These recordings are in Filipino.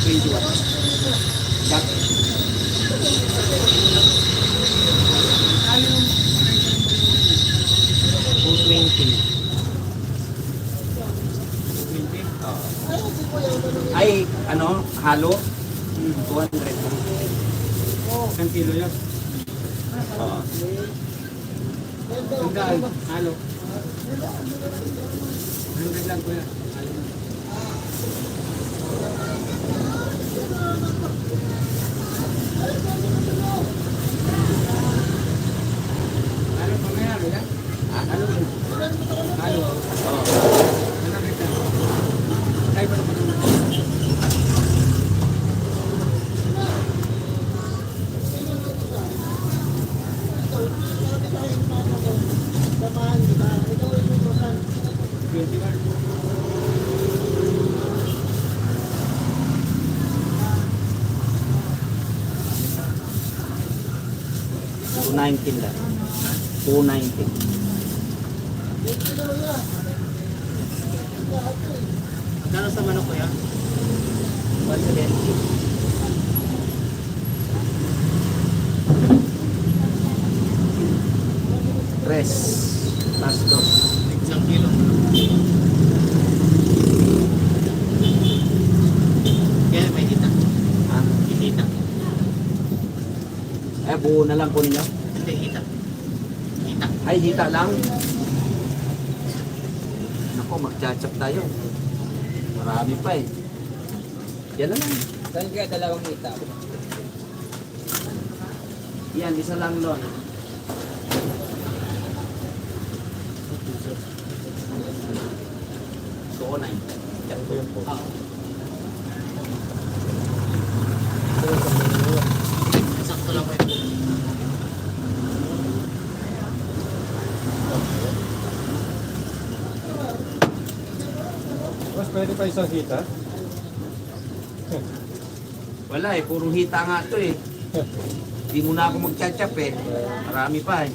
21. Jack. Ay, ano, halo? 200. Isang kilo yun. Oo. Sandaan, halo. 100 lang kuya. Halo pa may halo yan? Halo. Halo. Oo. Malapit na. Ay, pa naman. $219 lang. $219. Magkano sa manok kuya? 170. Tres. Pastos. Isang kilo. Kaya may hita. Ha? Hita. Eh, buo na lang po ninyo. Hindi, hita. Hita. Ay, hita lang. Nako, mag-chat-chat tayo. Marami pa eh. Yan na lang. Saan kaya dalawang hita? Yan, isa lang doon. So, 9. Yan po yung po. Sakto lang kayo. Mas pwede pa isang hita? Wala eh, puro hita nga to eh. Hindi mo na ako mag-chat-chat eh. Marami pa eh.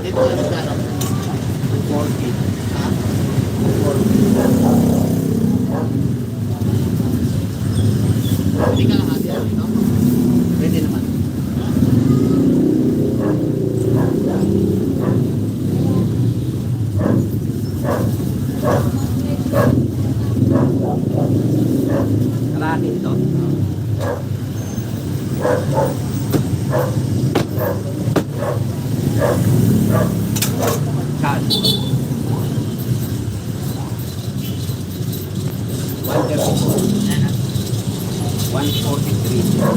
Dito na magkano? 40. Hindi ka lahati yan, no? Pwede naman. Kalahati ito. Cash. 143.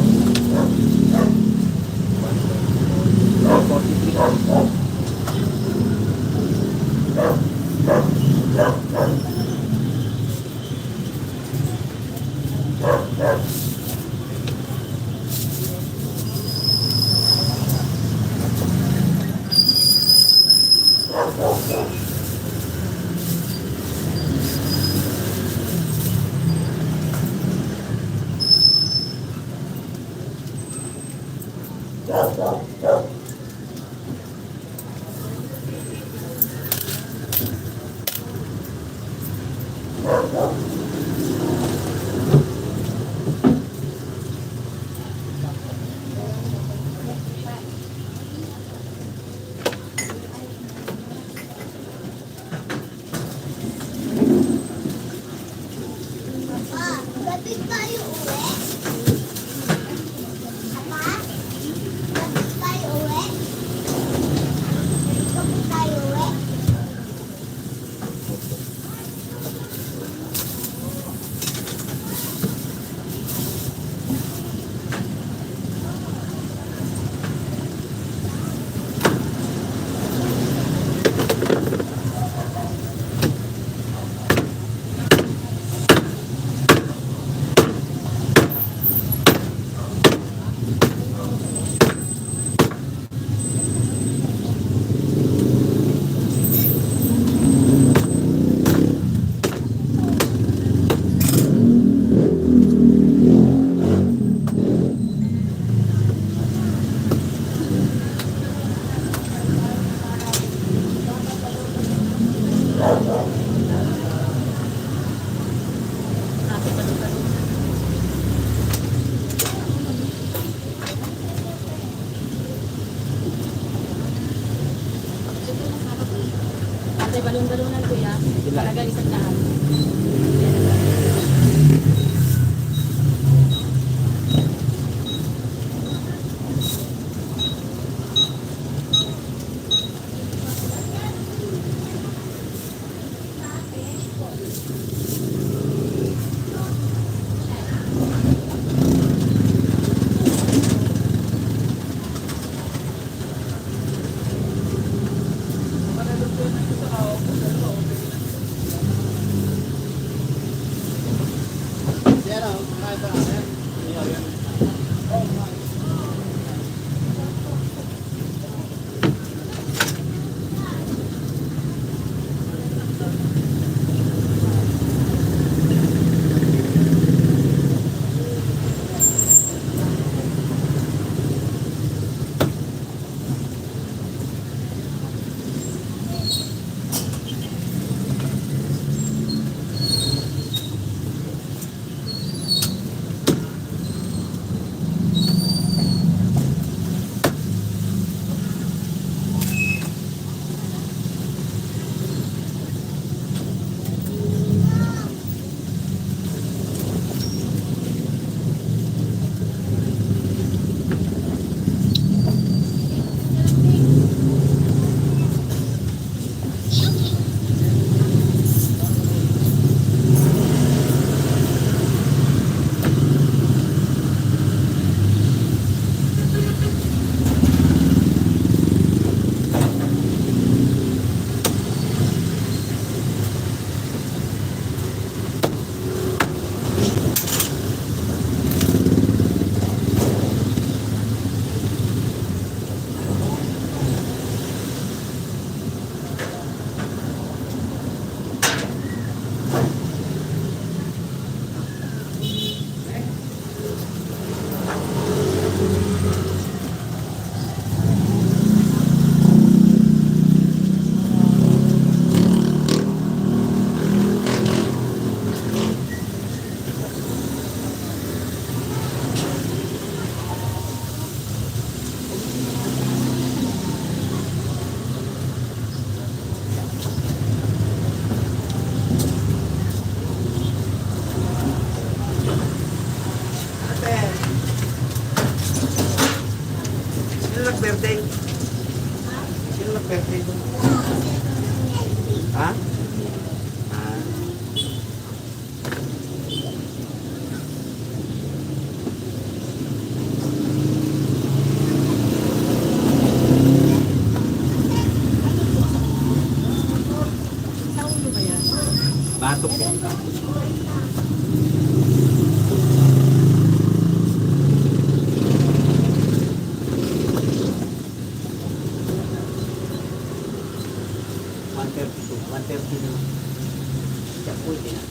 Ate, balon-balonan kuya. Ilan? Talaga isang daan. Sino nag-birthday? Sino nag-birthday doon? Ha? Ah. Sa ulo ba yan? Batok yan. $130 na. Siya po ito na.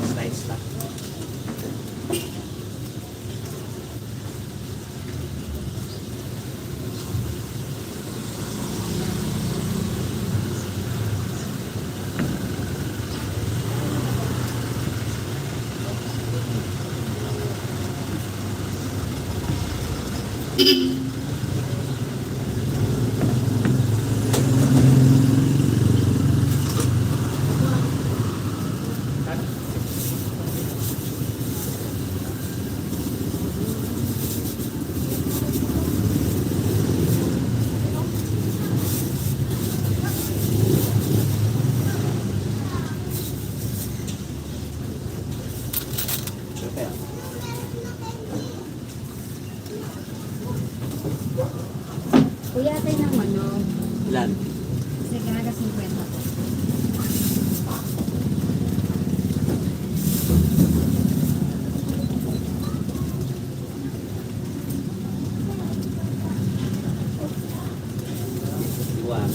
Slice lang. Super. Kuya, ate ng manok. Ilan? Kasi kinaga 50 po. Iwan.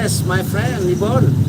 Yes, my friend, Libon.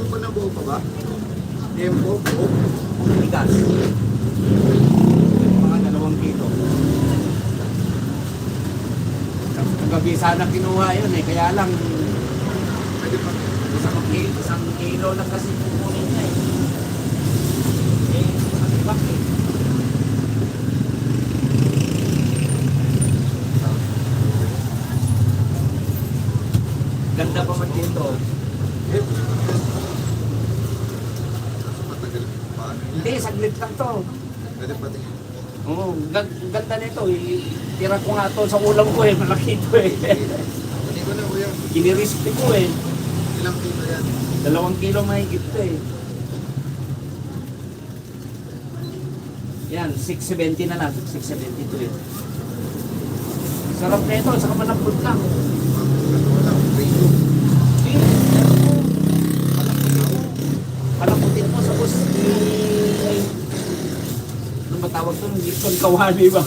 Tempo na buo pa ba? Tempo, buo. Bigas. Mga 2 kilo. Kagabi sana kinuha yun eh, kaya lang Pwede pa. isang kilo lang kasi kukunin niya eh. Isang ibak eh. Ganda pa man dito. Eh, matagal pa. Hindi, saglit lang to. Pwede pa tingin. Oo, ganda nito eh. Tira ko nga to sa ulam ko eh, malaki ito eh. Hindi ko na kuya. Kinirispe ko eh. Ilang kilo yan? 2 kilo mahigit to eh. Yan, 670 na lang, 672 eh. Sarap na ito, saka malambot lang. Wala, 3-2. Palambutin mo sa bus ni... Ano ba tawag ito? Gibson Kawali ba?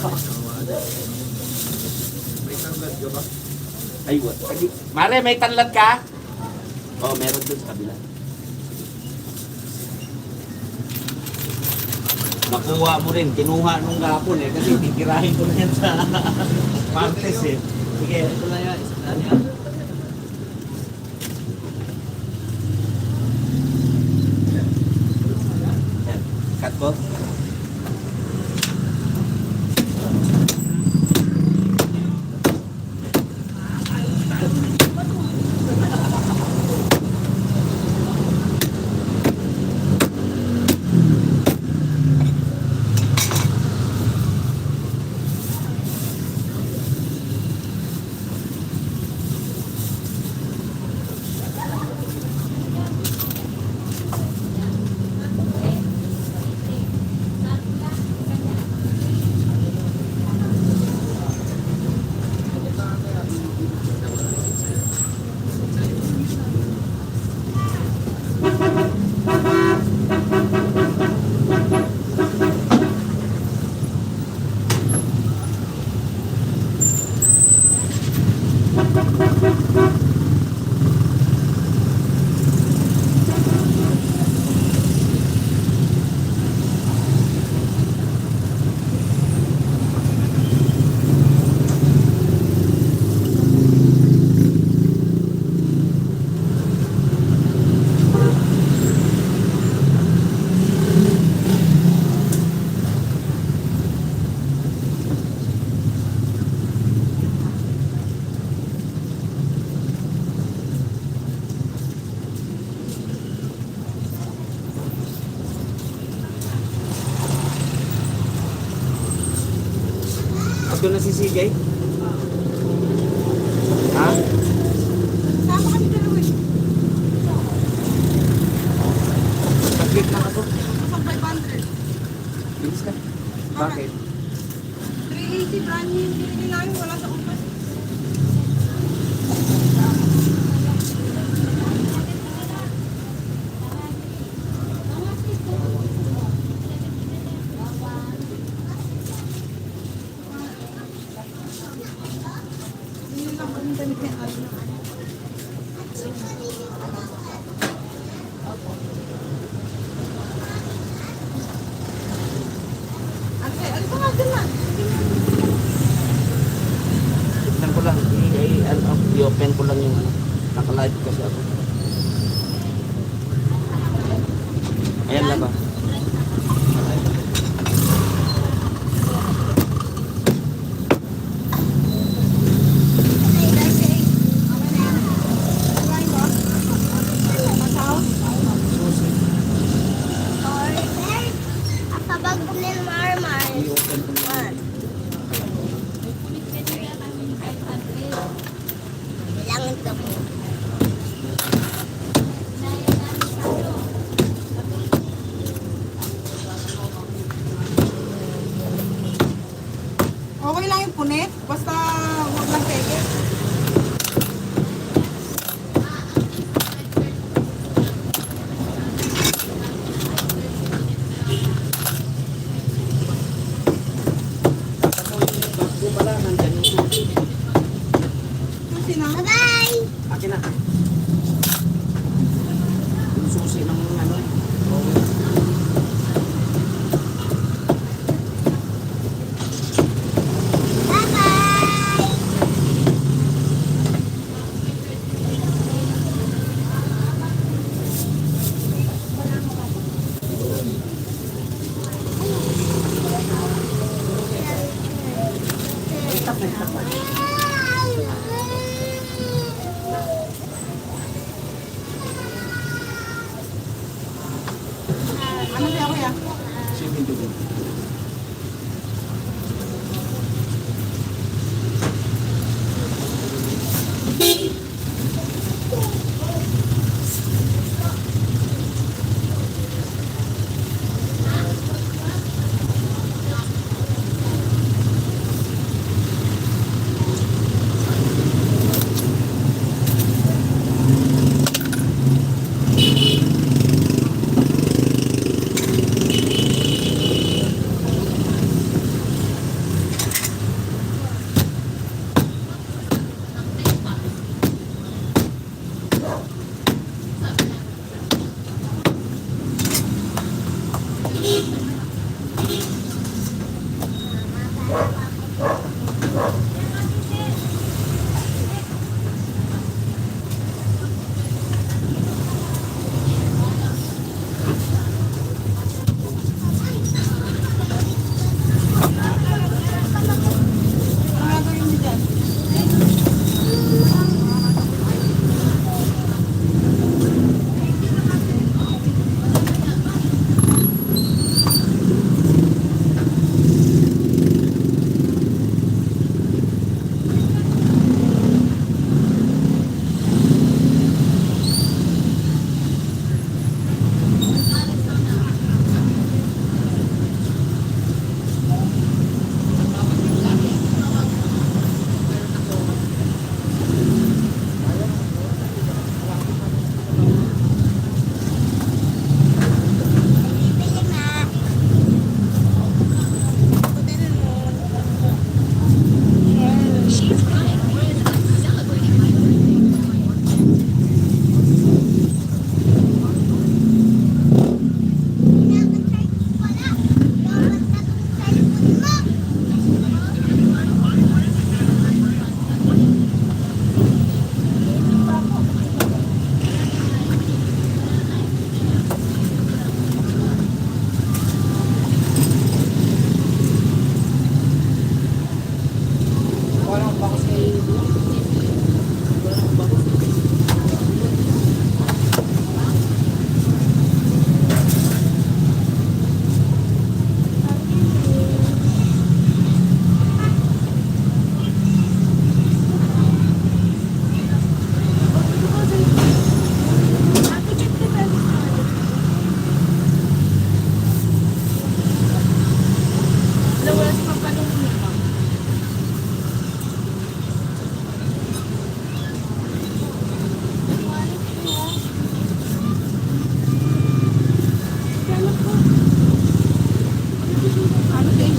May tanglad ka ba? Ay, what? Mare, may tanlad ka? Oo, meron dun sa kabila. Nakuha mo rin, kinuha nung gapon eh, kasi titirahin ko na yan sa partes eh. Sige, ito na yan, isa na yan. Cut ko. Doon na si CJ? Ha? Sama kami dalawa eh. Saglit na ako. Isang 500. Bilis ka. Bakit? 380 brand new yung pinili namin. Wala sa kumpas. Hindi lang kami damit na ayaw na. Ate, ano ba nga na? Tignan ko lang. I-open ko lang yung ano. Naka-live kasi ako. Ayan lang ba? I-open ko lang. Okay lang yung punit, basta huwag lang peke. Ako yung bago pala. Nandyan yung susi. Kasi na. Akin na. Yung susi Ano gagawin mo dyan? Walang bakos kay Wala si Papa nung uminom. Ano din?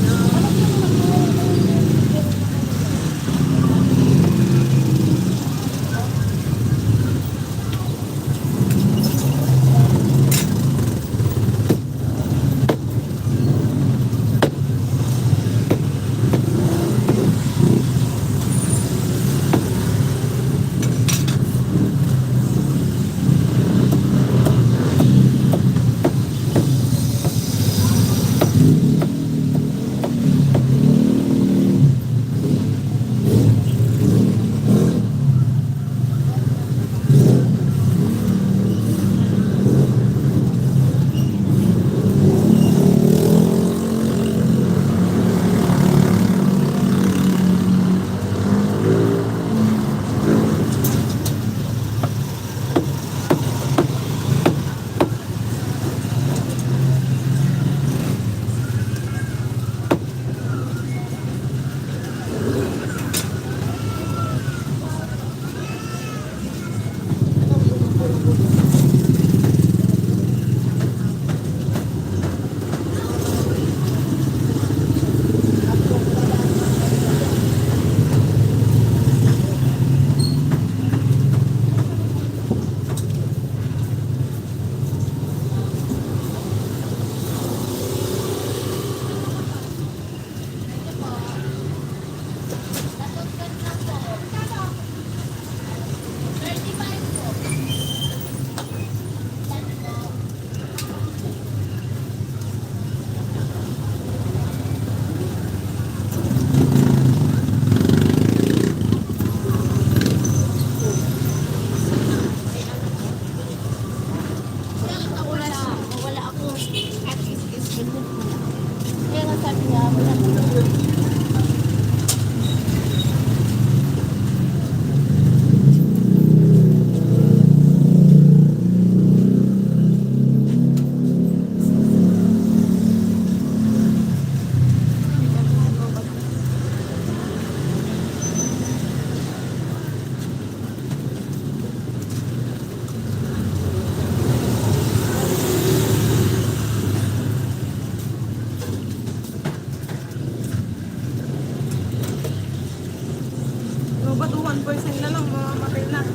Ba't 1% na lang, mamamatay na.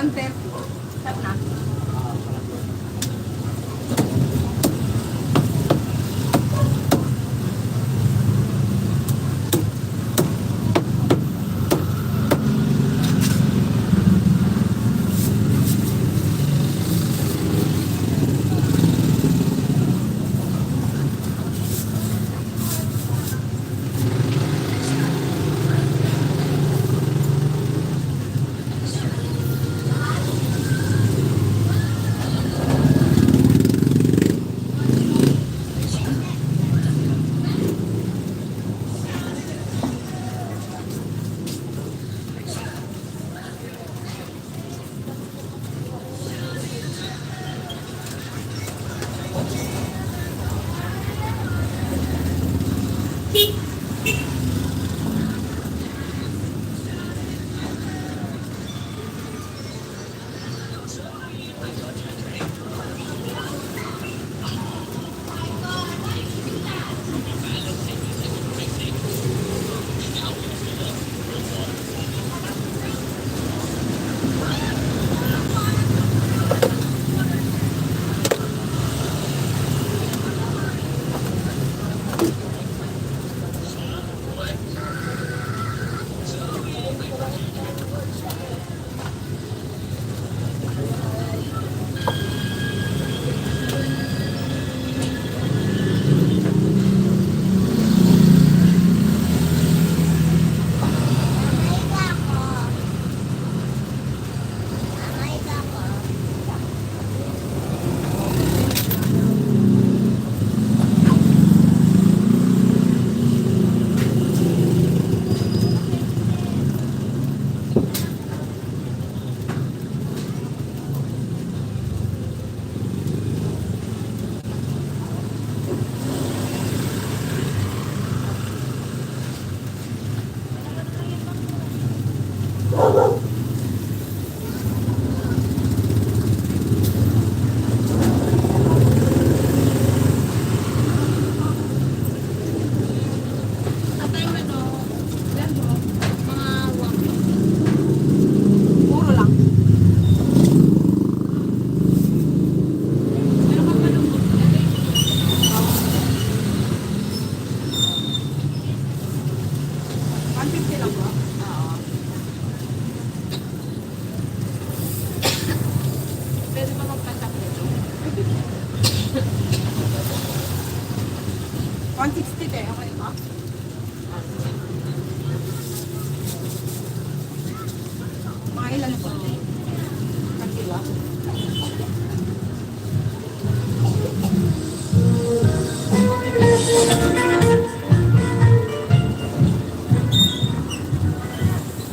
130. Saan na? Puro lang. $150 lang ba? Oo. Pwede ba magpasak nito? 160 te, okay ba? Mga ilan po? Kantila?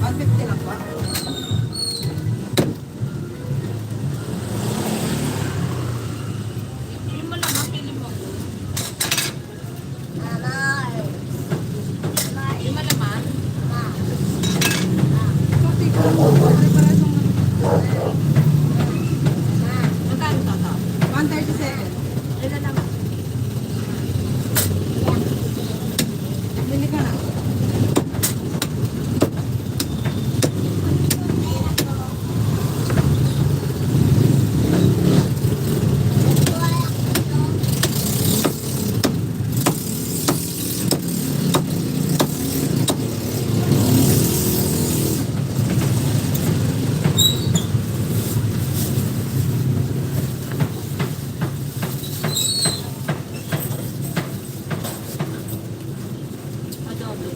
$150 lang ba? Pili mo lang, pili mo. Lima naman? Kasi pare-pares yung magkano tata? 137. Ilan naman? Bili ka na. Adobo.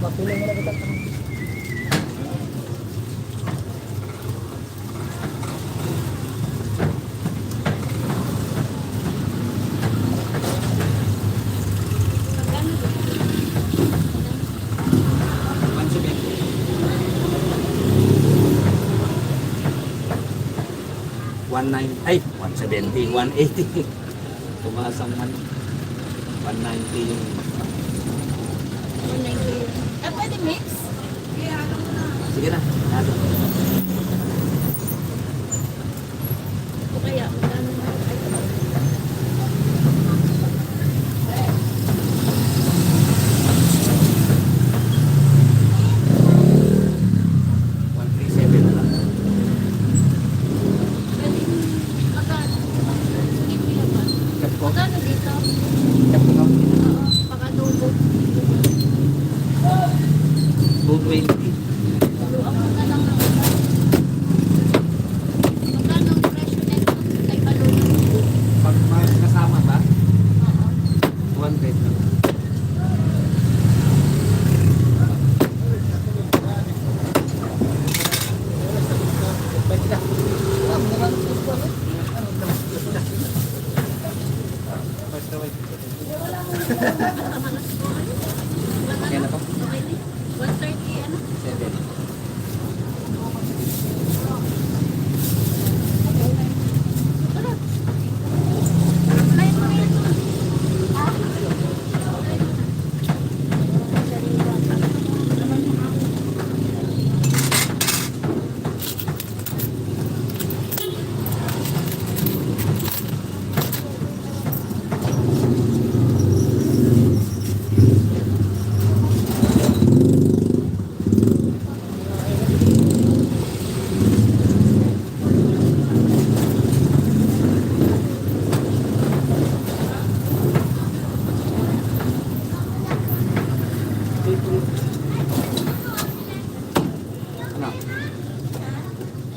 Mapilay mo na kita. Ay, 170, 180. Tumaas ang 190 yung... 190. Pwede mix? Sige na. Ano? O kaya, magkano na? $137 na lang. Pwede, magkano? Sige, pila ba? Cut ko. Magkano dito? Cut ko. Oo, pakadugo. 220. Ang mga lang ng iba. Magkano ang presyo nito? Kay balon. Pag kasama ba? Oo. 100 na lang. Pwede ka. Kaya na to? Okay na. 130 ano? 7. Lain mo rin. Ano?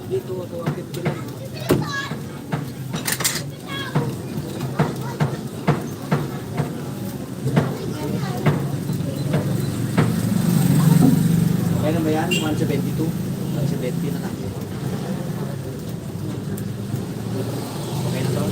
Dito, 250 lang. Kaya na ba yan? 172? 170 na lang. Okay na to?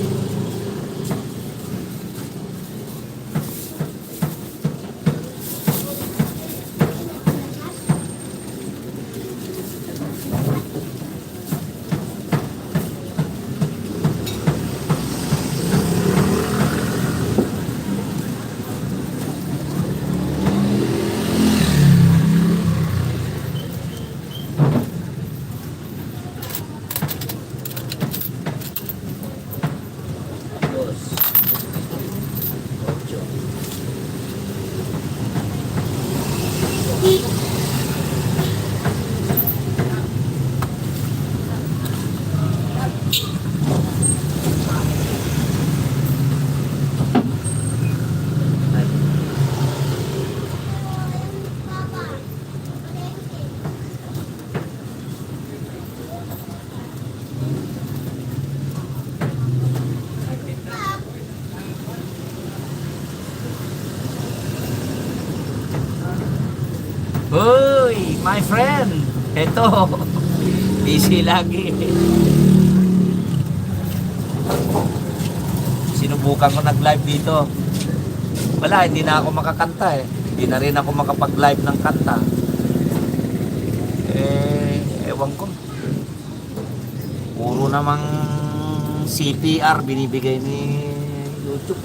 Dos. Ocho. Hoy, my friend. Eto. Busy lagi. Sinubukan ko nag-live dito. Wala, hindi na ako makakanta eh. Hindi na rin ako makapag-live ng kanta. Ewan ko. Puro namang CPR binibigay ni YouTube.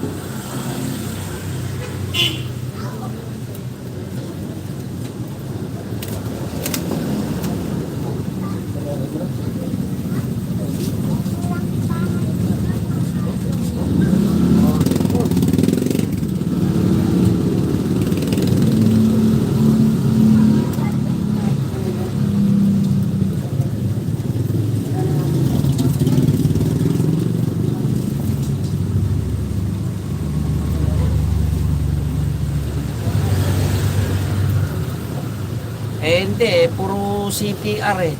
Hindi, puro CPR eh.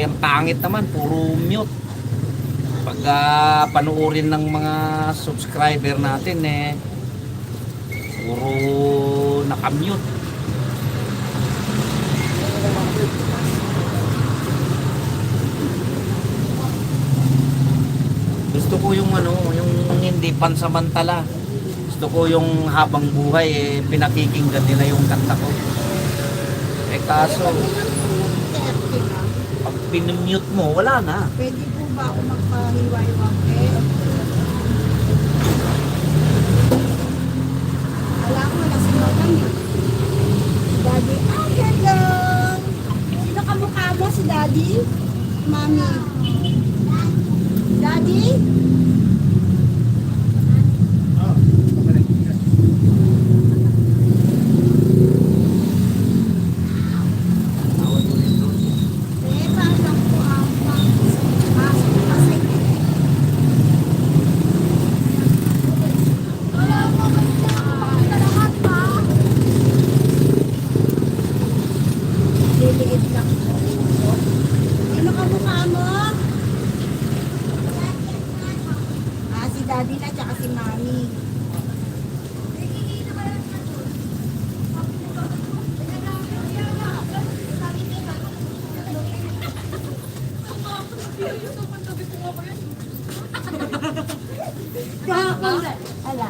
Ang pangit naman, puro mute. Pag panuorin ng mga subscriber natin Puro nakamute. Gusto ko yung ano, yung hindi pansamantala. Gusto ko yung habang buhay pinakikinggan nila yung kanta ko. Kaso pag pinmute mo, wala na. Pwede po ba ako magpahiwa-hiwang eh? Alam mo, nasilaw kami. Daddy, hello! Sino kamukha mo? Si Daddy? Mami? Daddy? Eh, parang po ang pasok kasi. Wala mo, makita lahat pa. Liliit lang po. Sino kamukha mo? Si Daddy na, tsaka si Mami. Ala.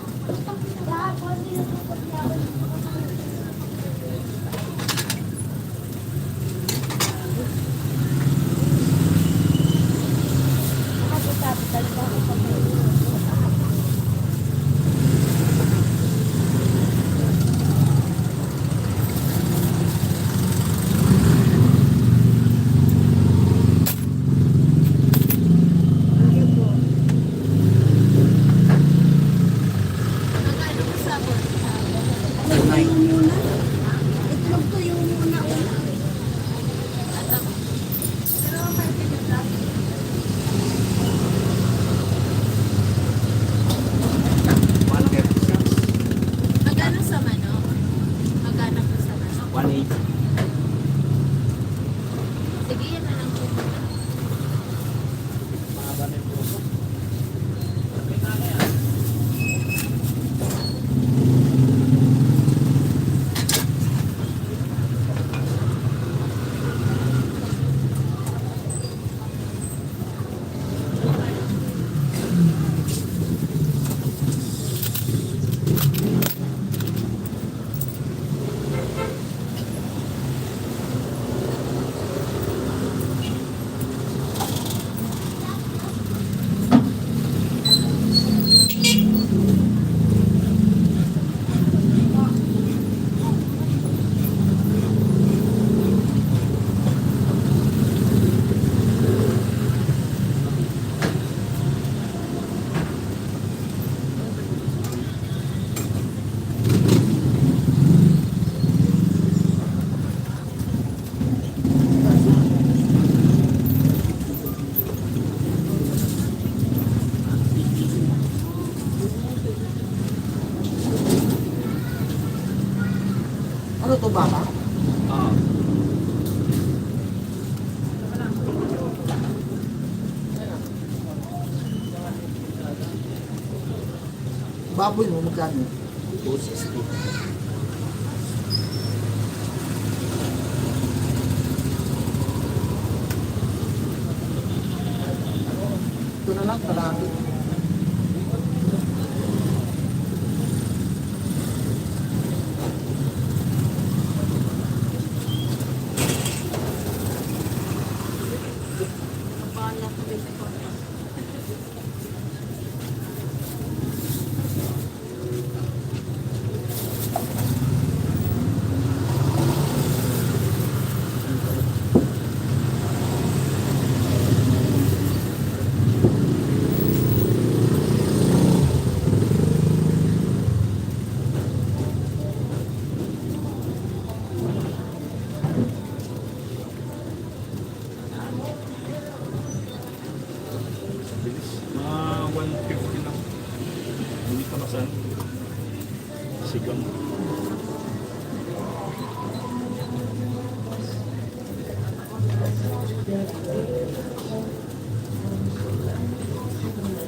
Itlog ko yung una-una. Magkano sa manok? Magkano po sa manok? 180. Sige, yan na lang po. Ano to ba? Ah. Baboy mo magkano? 260. Ito na lang, kalahati. Mga 150 lang. Hindi ka masan. Sigang.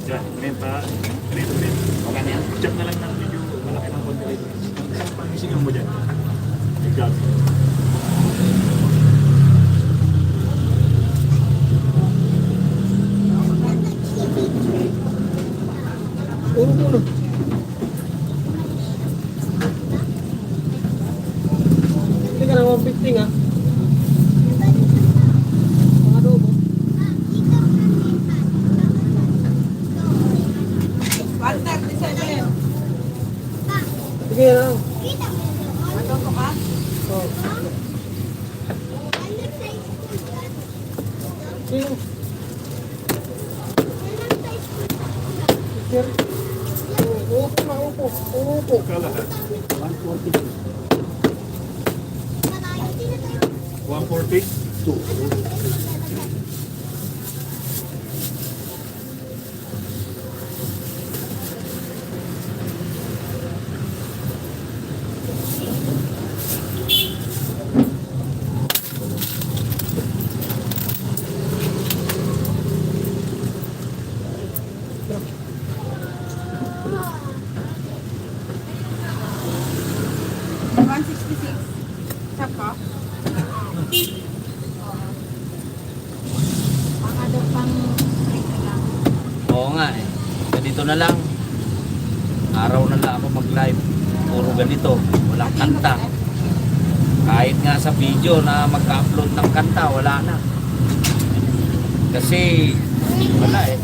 Yan, may pa. Ganito din. Okay na yan? Check na lang ng medyo malaki ng konti rito. mo dyan. Ikaw. Puro puno. Hindi ka na 150 nga. Mga adobo. 137. Sige na lang. Adobo ka? Oh. Sige. Sir. Upo na, upo. Upo. Kalahat. 140. 140? Sap ka? Pang ano, pang break na lang. Oo nga eh. Ganito na lang. Araw na lang ako mag-live. Puro ganito. Walang kanta. Kahit nga sa video na mag-upload ng kanta, wala na. Kasi wala eh.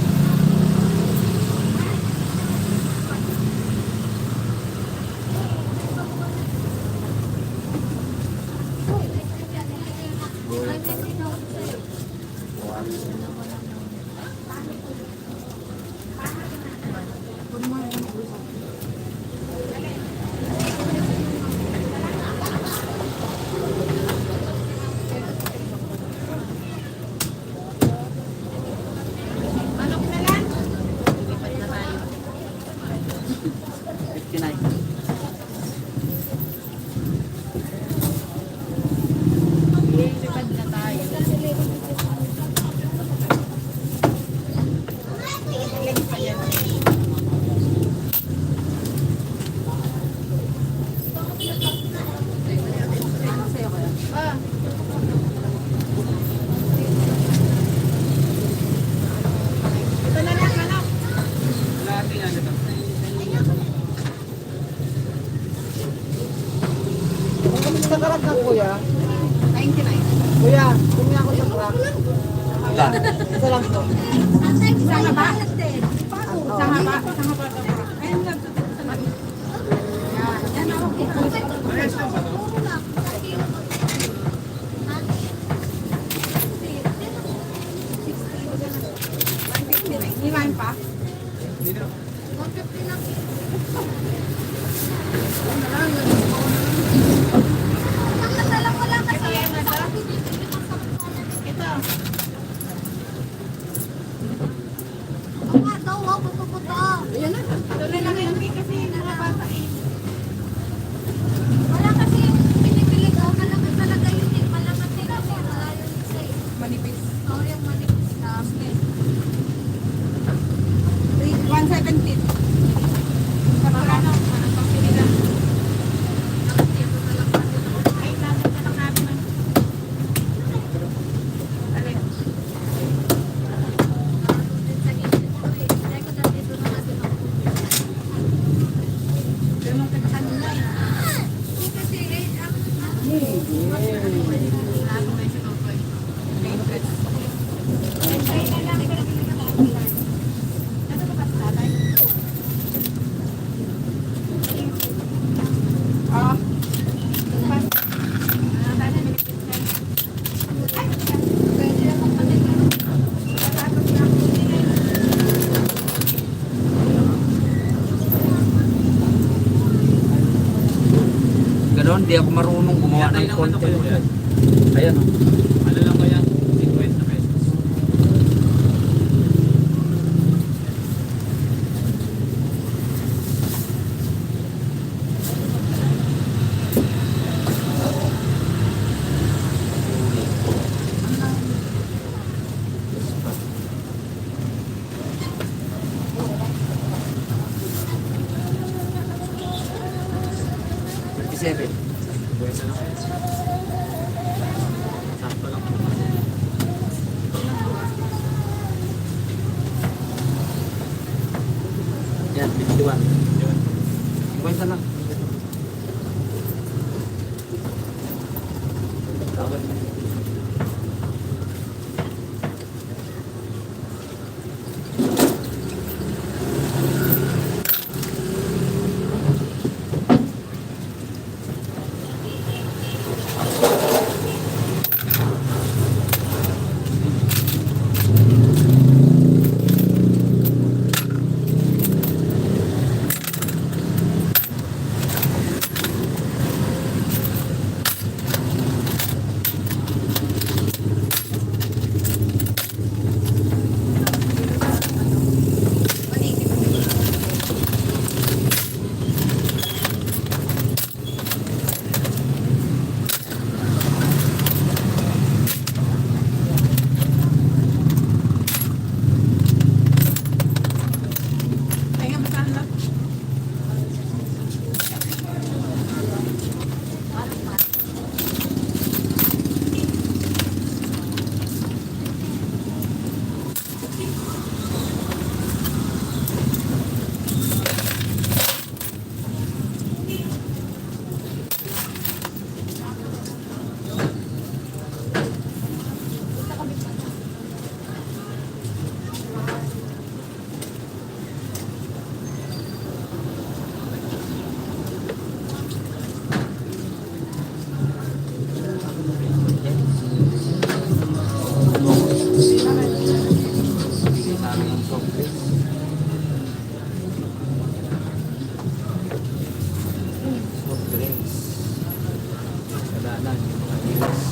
Lipat na tayo. 59. Lipad na tayo. Ah, Ito na lang, anak. Kung kami sa karat ng kuya, 99. kuya, kung ako sa karat, Ilan? isa lang to. Isang haba? Isang haba? Isang haba ka pa. Ayun lang. Yan. Yan ako. Himain pa? Ito. Ayan na. Tuloy lang yung kasi nakabasa eh. Manipis. 170. Sa Parano. Anong pagpili lang? Ay, natin na lang natin. Alin? Ganun ka kanina eh. Ako may sinukoy. Paintless. Ano ba ba tatay? Ah. Ganon, di ako marunong gumawa ng content. Ayan o. Ano lang ba yan? 50 pesos. 27. Pwesa lang kayo. Sakto lang po. Yan, 51. Yun. 50 lang. Tawad. Kaya masahan lang. Sabi ng soft drinks. Soft drinks. Wala na, yung mga deals.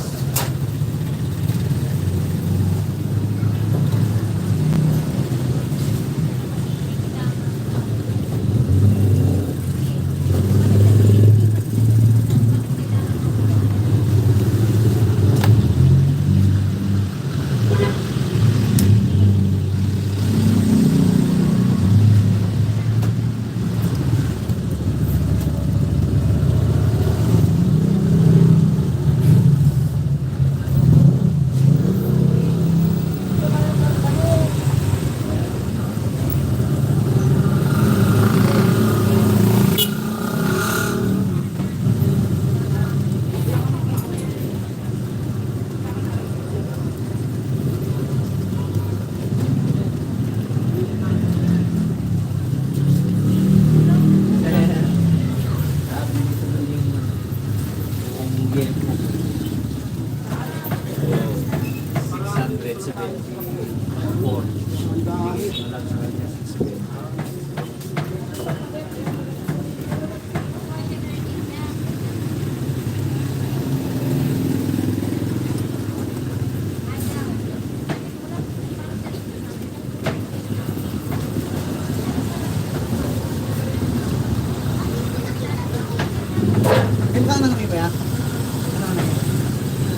Magkano na kami ba yan?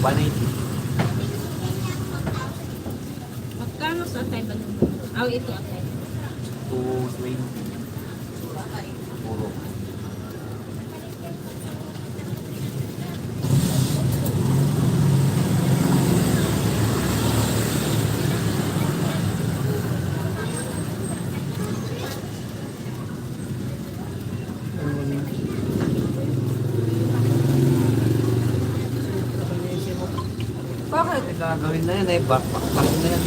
180. Magkano sa atay ba nung ito atay. 220. Puro. Bakit? Gagawin na yan eh, backpack na yan.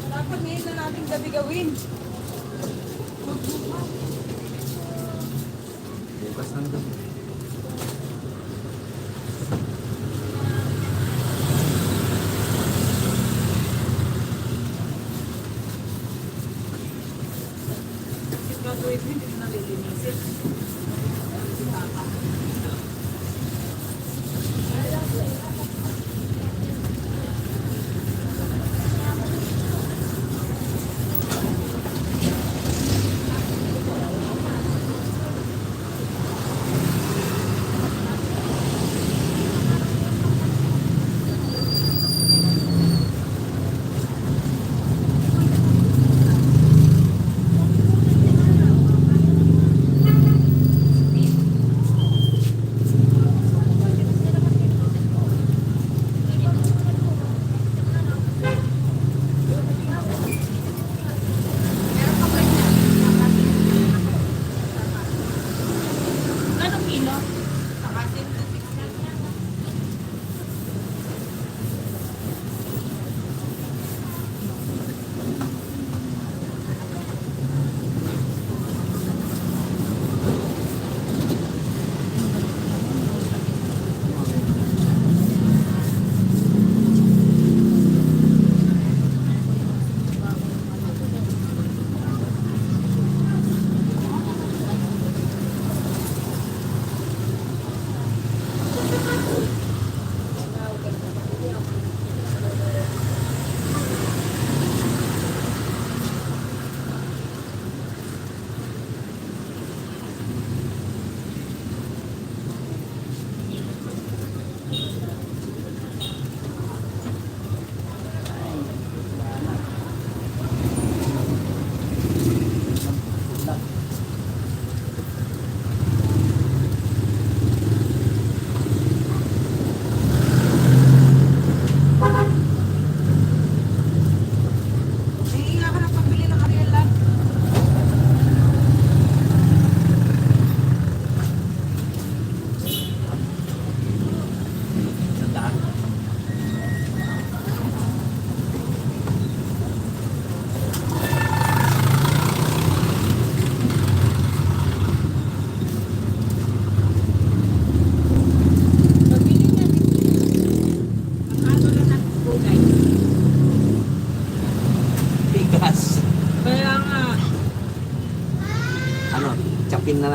Dapat ngayon na natin gabi gawin. Bukas ng gabi. Graduate din, hindi na lilinisin.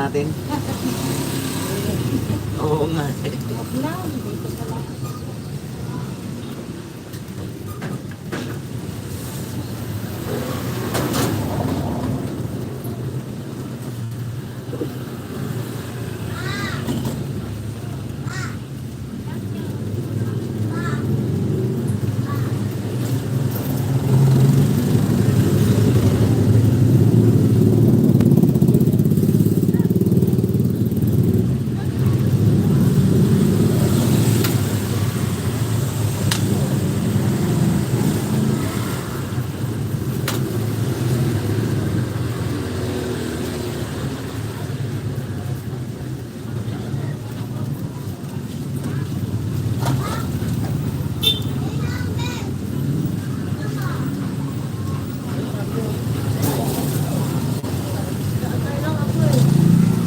natin. Oo nga. Huwag na, dito sa lang.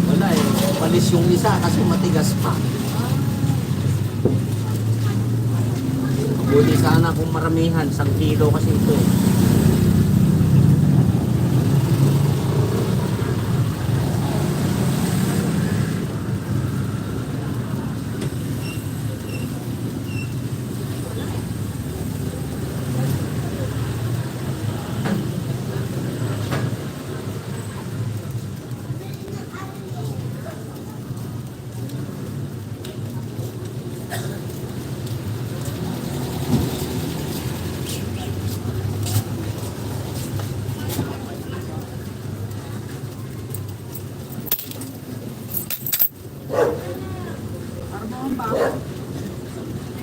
Wala eh. Palis yung isa kasi matigas pa. Buti sana kung maramihan. 1 kilo kasi ito eh.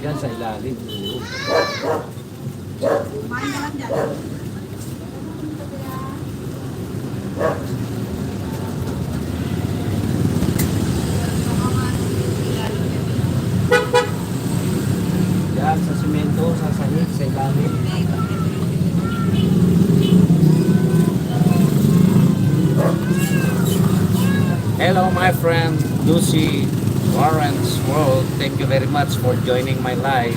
Yan sa ilalim. Kumain ka lang dyan. Yan sa simento, sa sahig, sa ilalim. Hello my friend Lucy Warren's World. Thank you very much for joining my live.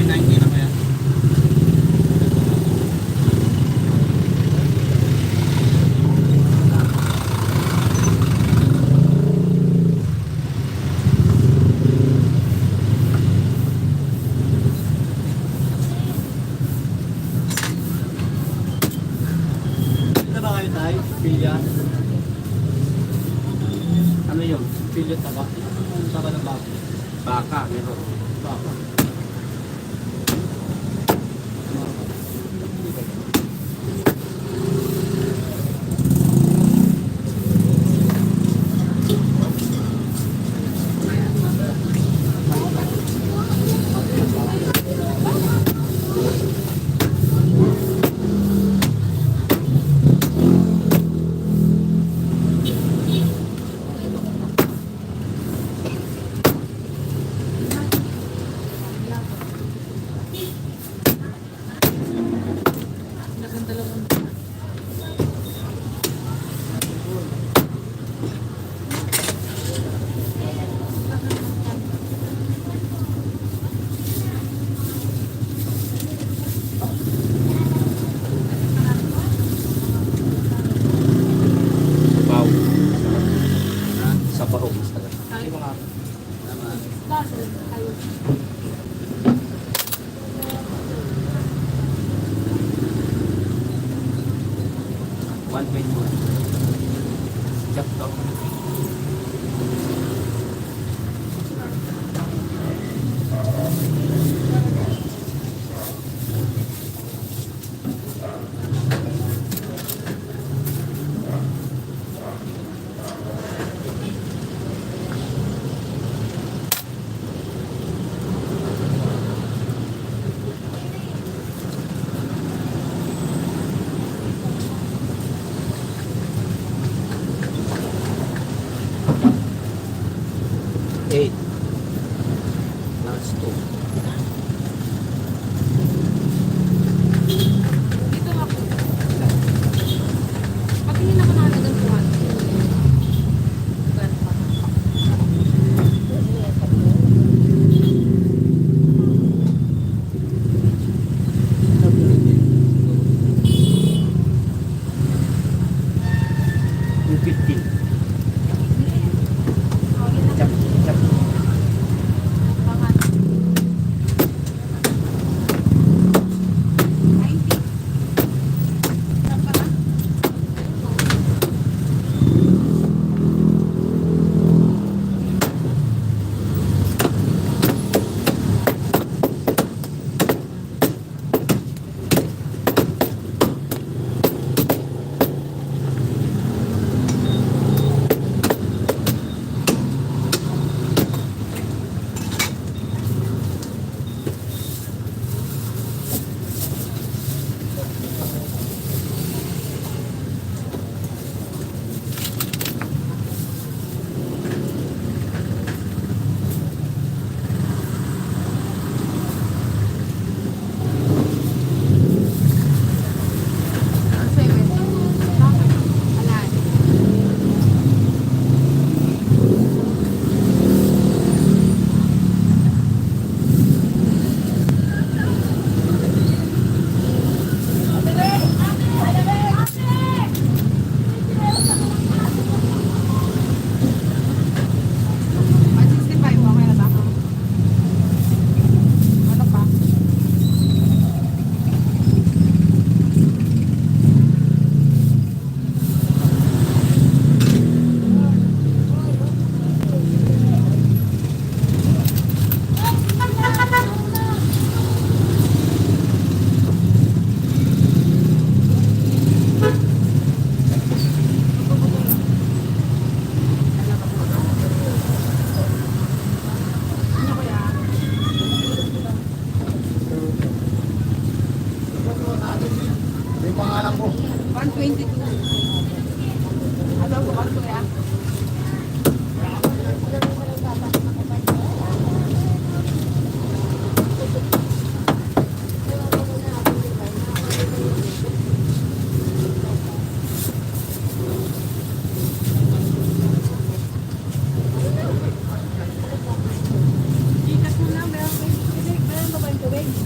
Sige, 90 na kaya. Ito ba kayo tayo? Pilya? Ano yun? Pilya taba? Taba ng baka? Baka, meron. Baka. Wow. Sa bahog. Ay, mga. One point one. Chapter. Eight. Plus two. Dito ako. Patingin ako na halagang 200. Ganun pa. Two fifty. Chap, chap. Pangat. 90. Saan pa na? Yung pangalan ko. 122. Ano ko ba ito ya? Ikas mo na, meron ba yung tubig? Meron ba ba yung tubig?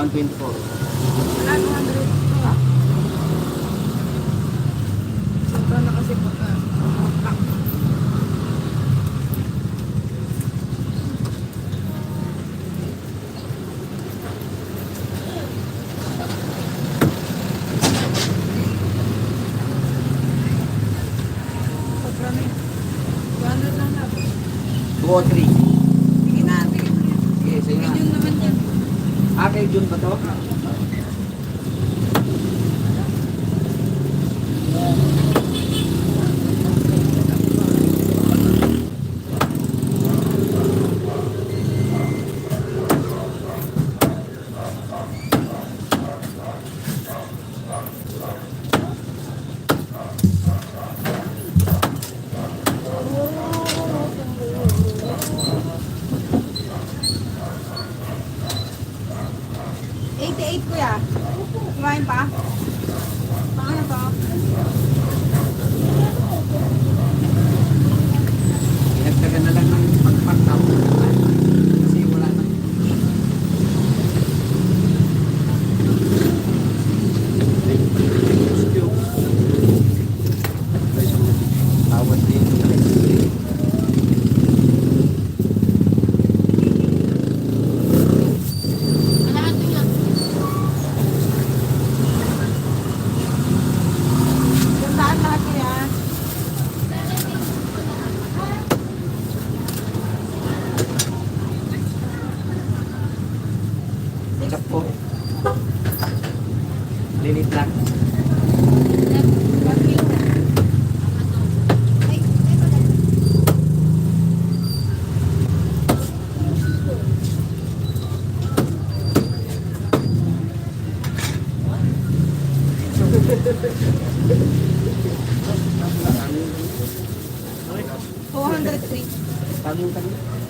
124. Wala, 200. Sobra na kasi pagka. Sobra na yun. 200 lang na. 2 o 3. Sige na, sige na. Sige, sige na. Yun naman yan. Ah, kay June ba to? Kuya, kumain pa? Paano pa? Pinagdagan na lang ng pagpagtaw. Kasi wala na. Tawad din. Lahat yun. Gandaan lahat kuya. Chop po. Linit lang. Tanong. 240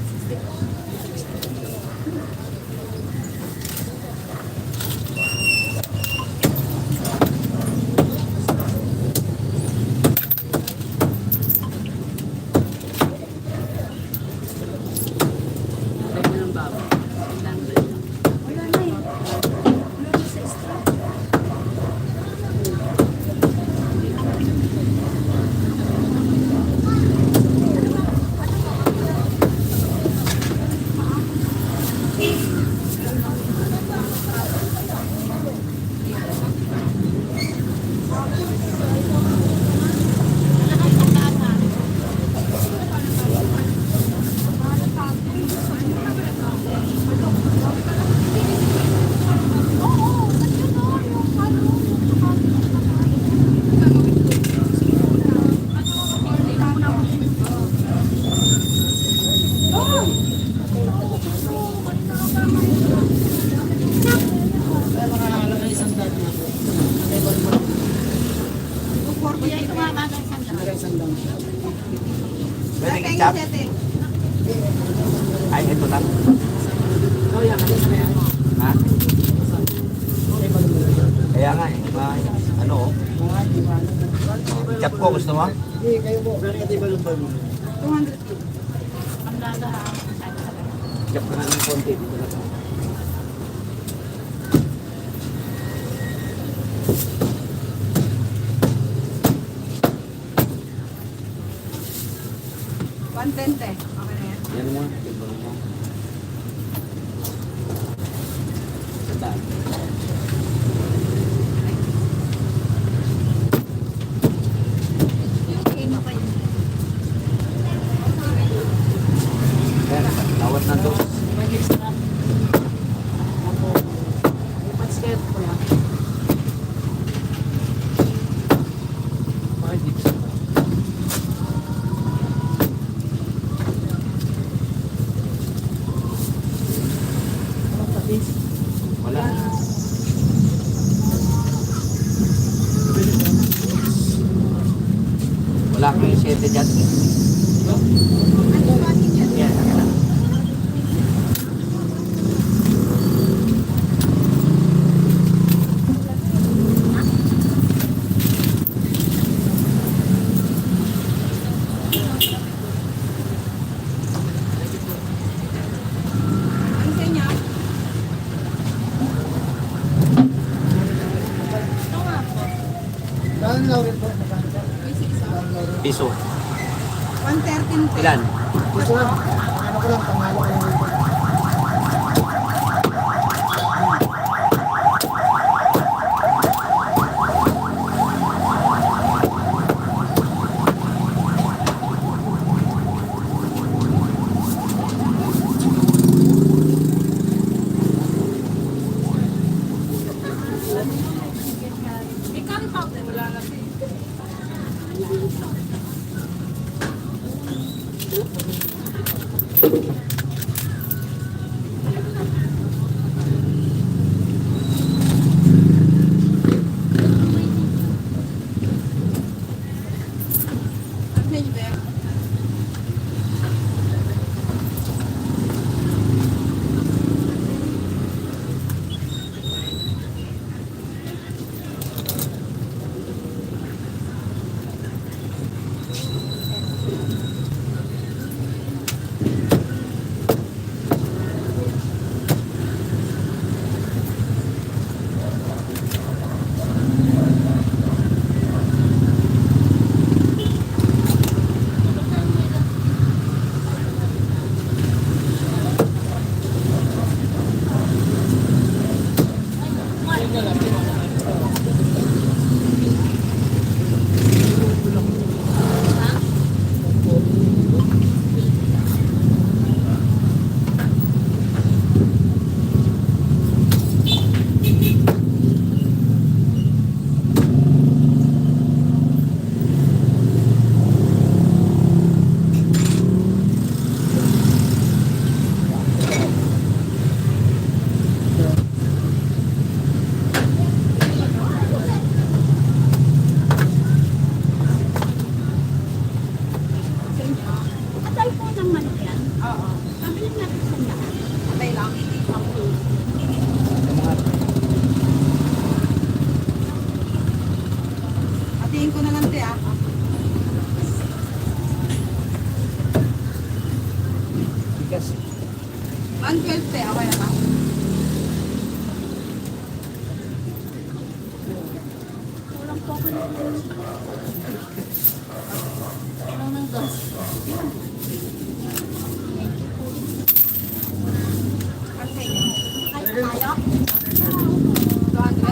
Kaya ito mga bagay sa Pwede i-chop? Ay, ito lang. Ha? Kaya nga eh. Ano oh. Chop ko, gusto mo? 200. Ang laga ha. Chop ka na ng konti. Dito na to. $110. Okay na yan. Yan mo. Tignan mo. Sandaan. Yan, tawad na dos. Wala. Wala kang 7 dyan. Yan, akin na. Ano sa inyo? piso. 113. Ilan? Gusto lang, ano ko lang, panghalo ko lang. Atay po ng manok yan? Oo. Pabiling natin sa niya. Atay lang. Atiin ko na lang te ah. Bigas. 112 te, okay na ba? Walang po ako na. Walang ng dos. Ano sa inyo? Ay, tayo? 200?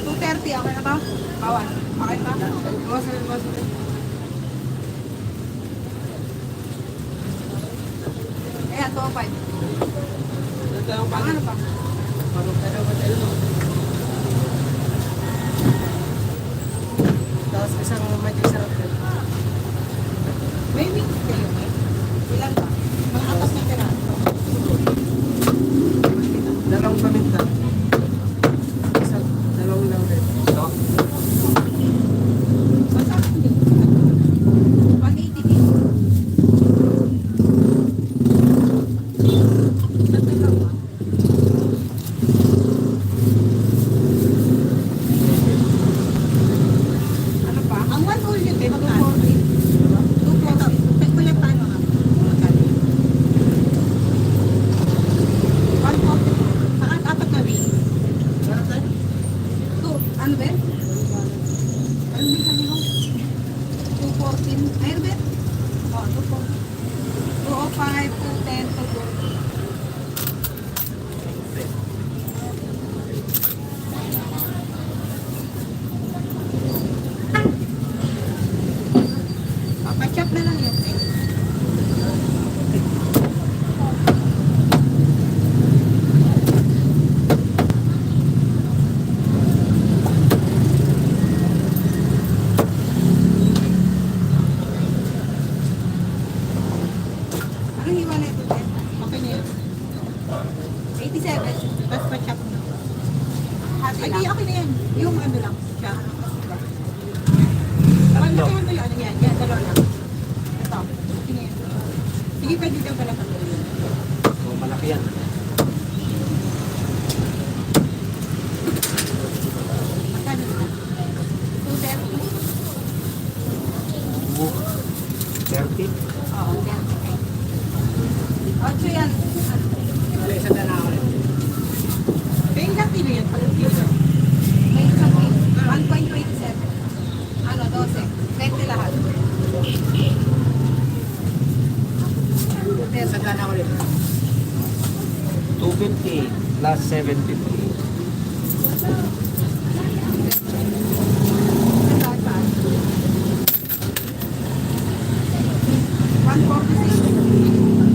230, okay na ba? Bawan. Okay ba? Bawas na, bawas na. Ayan, 205. Ano pa? Tapos isang magic sarap din. May wings kayo, may? Ilan ba? Mga atas na piraso. Dalawang paminta. Isang, dalawang lang rin. Ito? Basta hindi. 180 dito. Tatlo lang ba? Ano pa? Ang 1 whole yun, eh, magkano? 240. Kuya, paano nga? Magkano? 140. Saan apat na rin? Ano ba? Ano ba sabi mo? 214. Ayun ba? Oo, 214. 205, 210, 240. Papachop na lang yun. Anong hiwa na ito, Ted? Okay na yun. 87. Tapos pa-chop na. Ay, di, okay na yan. Yung ano lang. Siya. Ano Tatlo. mo yun? Ano yan? Yan, dalawa lang. Ito. Sige. Sige, pwede ka pala patuloy. So, malaki yan. Magkano na? 230? 30. Oo, 30. 8 yan. Wala isang dalawa rin. May ilang kilo yan? Pag kilo. May isang kilo. 1.27. 12. 20 lahat. Sa dalaw ulit. 250 plus 750.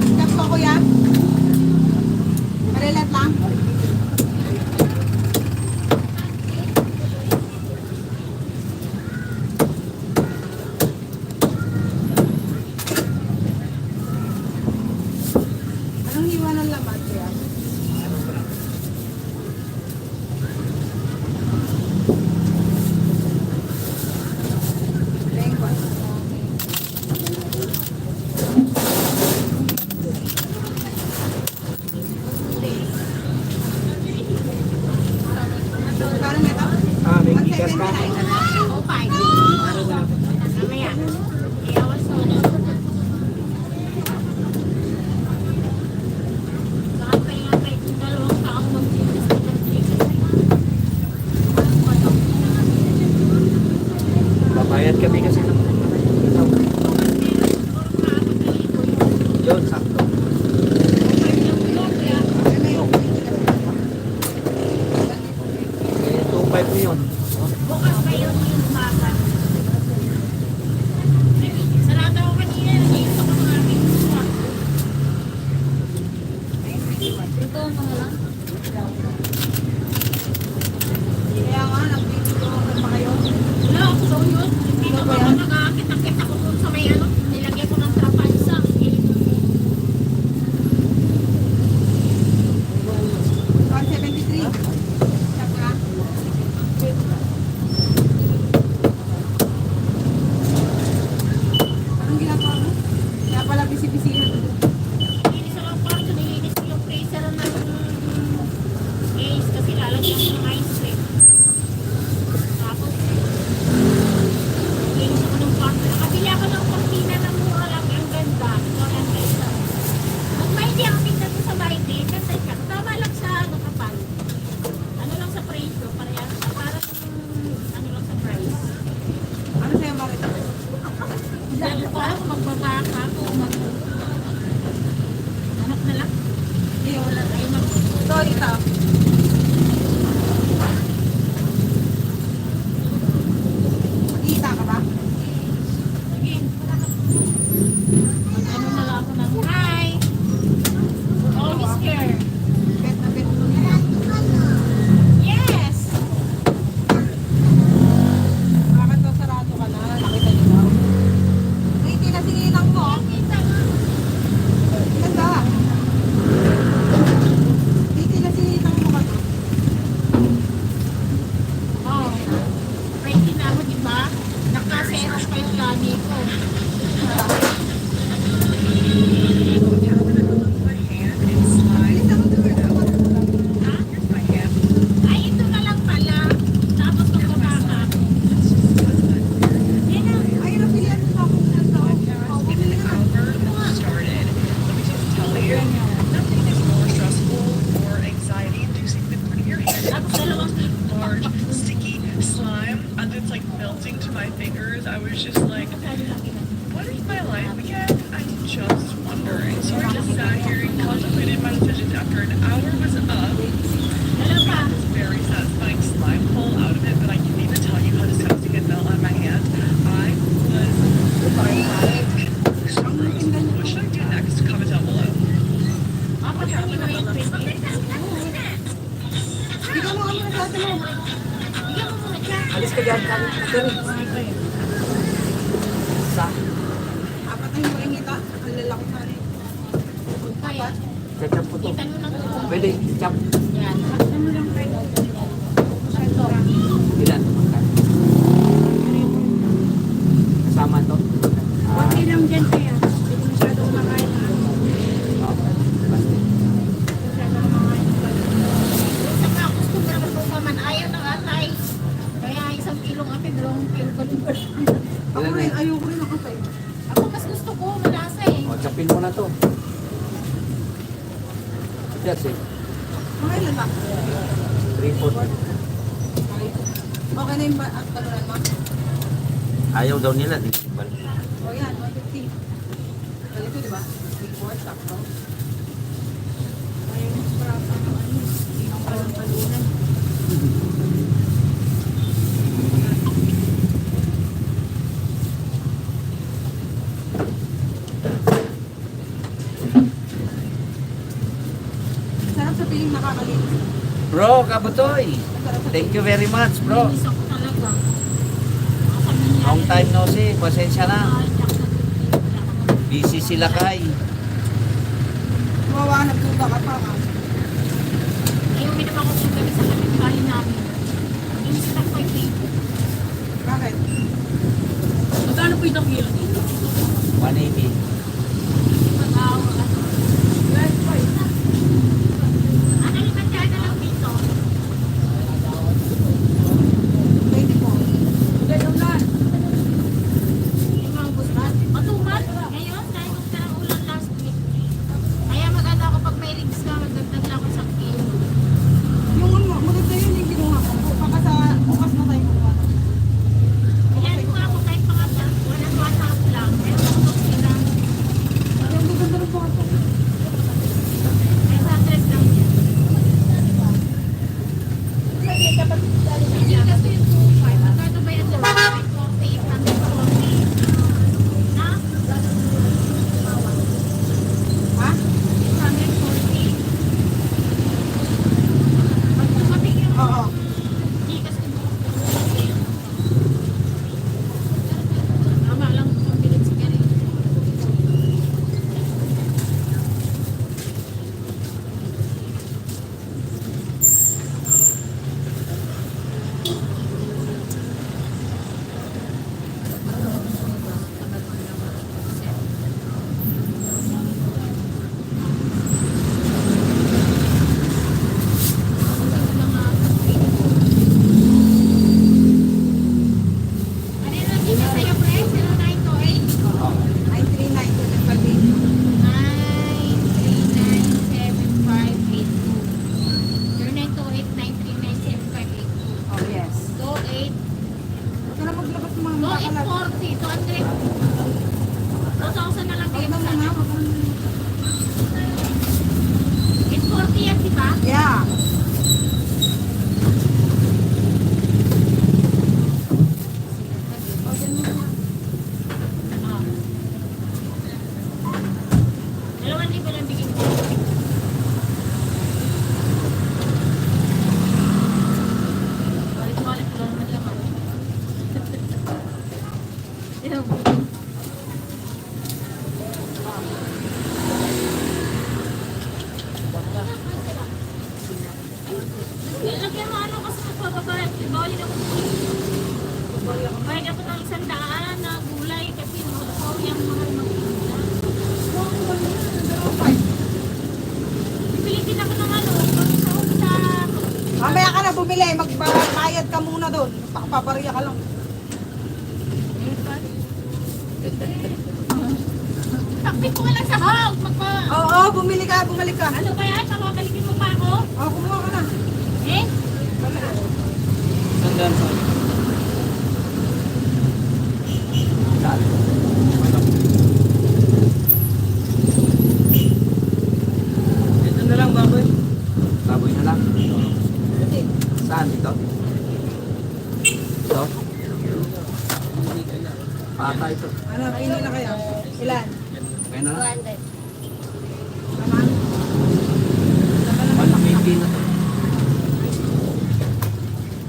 Stop ko kuya. Marilat lang. Anong hiwa ng laman kuya? Lengkos. Parang ito? Ah, may kikas ka. 179. Mamaya. Iyawas ko. Baka kaya kung dalawang taong mag-fitness na mag-fitness. Babayad kami kasi ng yun, sakto. Eh, 2.5 mo yun. Bukas pa yun yung umaga. Sarado ako kanina. Nag-iisa ko ng aming gusto. Ito ang mga lang. Kaya nga, nag-video pa kayo. Wala, so yun. Dito ko ako nagkakita-kita ko dun sa may ano. Nilagyan ko ng trapansa. 173. Saka. Anong ginagawa mo? Kaya pala bisi-bisihan. Nilinis ako ang kwarto. Nilinis ko yung freezer ng Ace kasi lalagyan ko ng ice cream. Tapos, nilinis ako ng kwarto. Nakabili ako ng kortina na mura lang. Ang ganda. 400 pesos. Kung may hindi ako tignan ko sa bahay, kasi tama lang sa ano kapal. Ano lang sa presyo. Parang ano lang sa price. Ano sa'yo, bakit? Dahil ko ako magbabaka ako. Anak na lang. Hindi, wala. Ay, mag Ito, ito. Mag-iisa ka ba? Sige, ano na lang ako ng hi. Always here. Bet na bet. Yes! Bakit daw sarado ka na? Nakita niyo ba? Ay, tinasingilang mo. Kita nga. Ganda. Ay, tinasingilang mo ka to. Oh. Ready na ako, di ba? Nakaseros pa yung lani ko. Ha? Ay, ito na lang pala. Tapos magbabaka. Yan na. Ay, napilihan mo ako sa tao. Oh, bumili ka. Ito nga. Started. Let me just tell you, nothing is more stressful or anxiety-inducing than putting your hands Tapos dalawang in large, sticky slime, and it's like melting to my fingers. I was just like, what is my life again? I'm just wondering. So I just sat here and contemplated my decisions after an hour was up. Dalawa pa. This very satisfying slime pull out of it, but I can't even tell you how disgusting it felt on my hand. I was so gross. What should I do next? Comment down below. Apat na nila yung 20. Bigyan mo kami ng dati mo. Bigyan mo muna siya. Alis ka dyan. Sa Apat na yung ingita. Ang lalaki na rin. Kaya, ketchup po to. kita nyo lang ito. Pwede, ketchup. Yan. Saktan mo lang kayo. Ito. Ilan? Kasama to? Konti lang dyan kaya. Hindi ko masyadong makain. Masyadong makain. Sa mga customer ko pa man, ayaw ng atay. Kaya 1 kilong ate, 2 kilo pa rin. Ako Ilan rin, na? ayoko rin ako sa'yo. Ako mas gusto ko, malasa eh. O, chapin mo na to. That's it. Mga ilan ba? 340. Okay na yung at baluran mo? Ayaw daw nila, di ba? O yan, 150. Ganito, di ba? Big board, sakto. Ayaw mo sa ang palang-palunan. Sarap sa piling nakakalinis. Bro, Kabutoy. Thank you very much, bro. Inis ako talaga. Sabi niya, Long time no see. Pasensya na. Jack na Busy sila kay. Kawawa, nagtuba ka pa. Ayaw minum ako kung gabi sa kapitbahay namin. Yung sa tapoy dito. Bakit? Magkano po itong kilo dito? 180. Mag-awa ka. Ano naman dyan na lang dito? 24. Ganun na. Limang gusto. Matumal. Ngayon, dahil magkaroon ng ulan last week. Kaya maganda ako pag may rigs ka, magdagdag lang ako sa kilo. Yung ano, maganda yun yung kinuha ko. Baka sa bukas na tayo kumuha. Kaya ko ako kahit mga walang WhatsApp lang. Pero kung sila, Yung gaganda ng photo. may address lang yan. Hindi kasi yung 2.5. Magkano ba yan? 48 hanggang 40. Na? Ha? 640. Pag dumating yung Oo. hindi kasi tama lang kung bilit sigarilyo. Ano yung naging sa'yo, pre? 0928? Oo. 939 to the pag-ibig. 0928-939-7582. Oh, yes. 28 Huwag ka na maglabas ng mga Go makalat. 40, 200. 2,000 na lang Huwag kayo na sa muna, huwag na muna. 840 yan, di ba? Yeah. Ah. 2,000 lang bigyan ko. Balik-balik ko lang naman laman. Yan. Lagyan mo ano kasi magpapabayad. Bawal ako. Bayad ako ng 100 na gulay kasi yung mahal magpunta. Pipilitin ako ng ano, sa Mamaya ka na bumili, magbayad ka muna doon. Papapariya ka lang. takpit ko nga lang sa hog. Oo, bumili ka, bumalik ka. Ano ba yan? Pababalikin mo pa ako? Oo, kumuha ka na. Eh? Sandaan sa saan? Ito na lang, baboy. Baboy na lang. Saan? Dito? Ito? Pata ito. Ano, pili na kayo? Ilan? Kaya na lang. 200. Naman? 150 na to.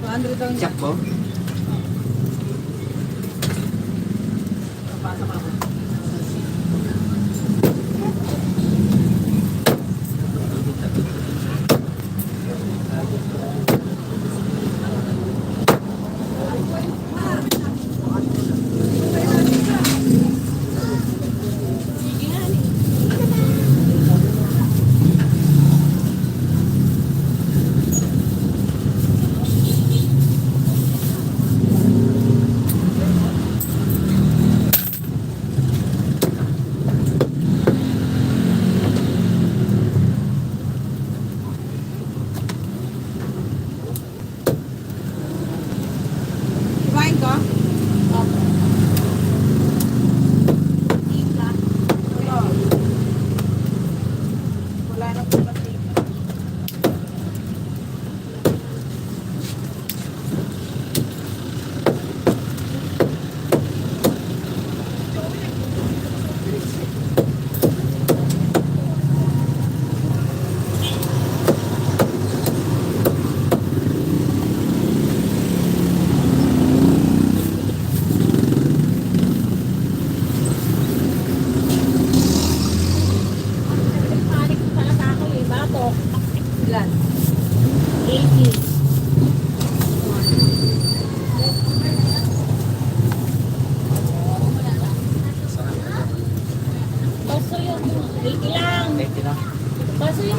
200 daw niya. Check po. Pasok ako. Sige nga.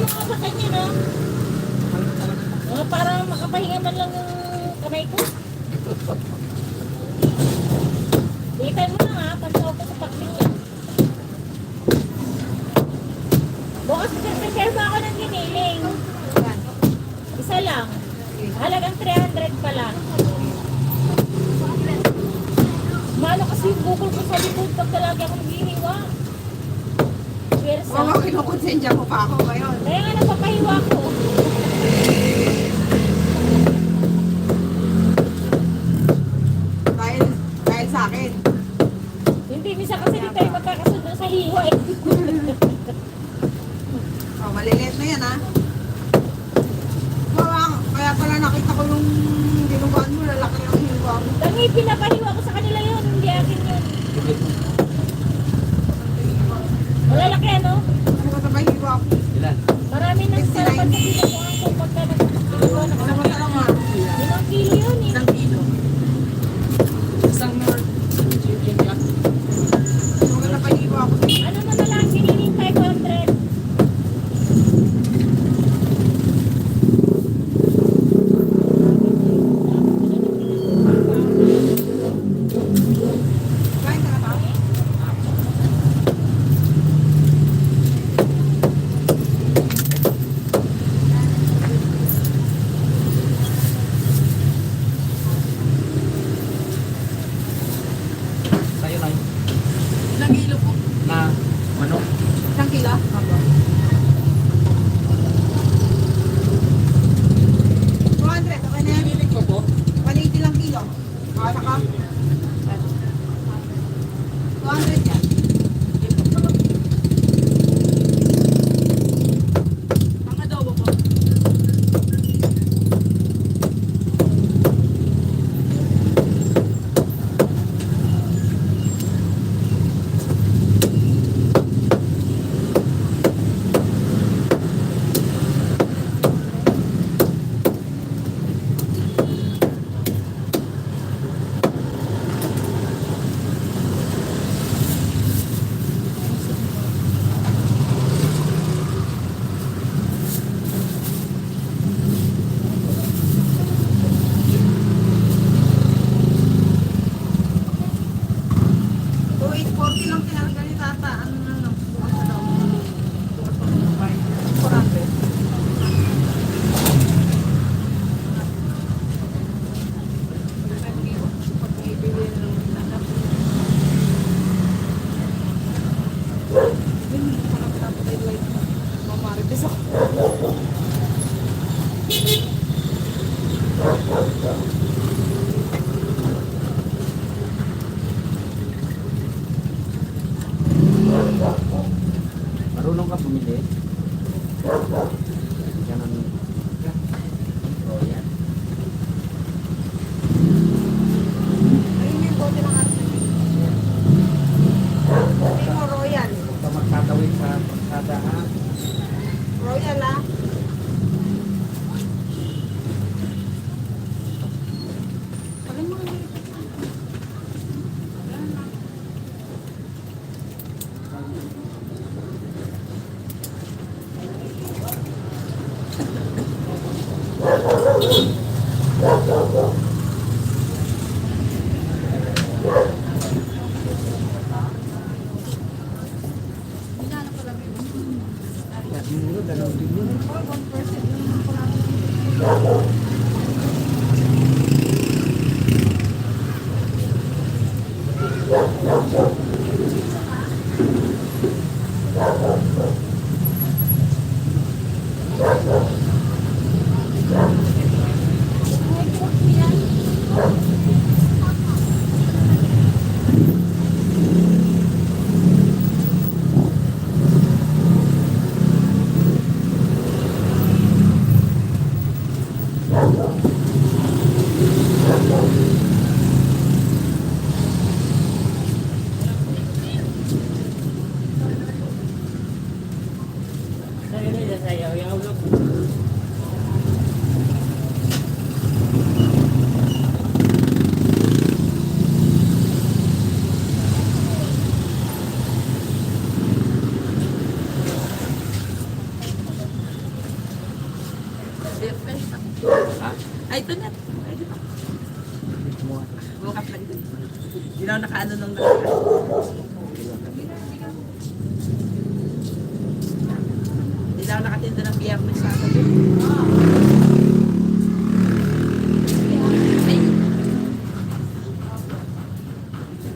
mga sakit niyo, no? Para makapahinga man lang yung kamay ko. Itan mo lang ha, pantaw ko sa pakling yan. Bukas reserva ako ng giniling. Isa lang. Halagang 300 pala. Mano kasi yung bukol ko sa likod pag talaga akong giniwa. Pwersa. Oo, kinukonsensya mo pa ako ngayon. Kaya nga napapahiwa ko. Dahil sa akin. Hindi, misa kasi di tayo magkakasundo sa hiwa eh. Oh, maliliit na yan, ha? Kaya pala nakita ko yung dinuguan mo, lalaki ng hiwa mo. Tangi, pinapahiwa ko sa kanila yun. Hindi akin yun. Malalaki ano? Ano ka ba hiwa ko? Ilan? Marami nang sarapan sa pinukuhan ko pagka nagpapagawa ng Ano ba talaga? 5 kilo yun eh. Isang kilo. Isang north. Ano ka ba hiwa ko? Ano na lang, siniling 500. Kain ka na ba? Sa'yo na yun. Ilang kilo po? Na manok. Ilang kilo? Opo. 200, okay na yan? Pinilig ko po. 180 lang kilo. Ah, saka? 200 yan. Ang adobo po. Lang tinalaga ni Tata. Ano na lang? Kurante. Marunong ka pumili? Ganun. Oh, yan. Ayun yung bote ng arte. Hindi mo royal. Huwag ka magtatawid sa pasada ha. Royal, ah. Parang mga ako nakaano nung nakaraan. Hindi na ako nakatinda ng biyernes sa ako. Ay,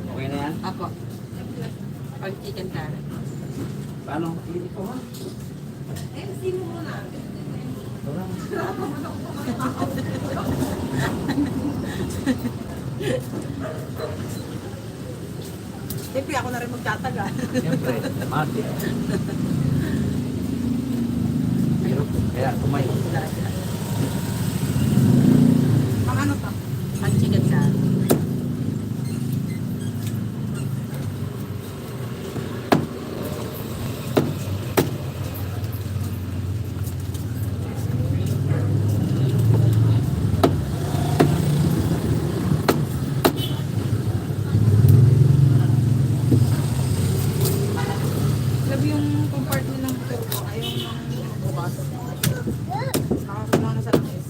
Okay na yan? apo. Pag chicken curry. Paano? Hindi ko ha? Siyempre ako na rin magtataga. Siyempre, mati. Pero, kaya kumay. Pang ano pa? Pang chicken curry. Grabe yung compartment ng motor ko. Ayaw nang bukas. Nakakulang na sa langis.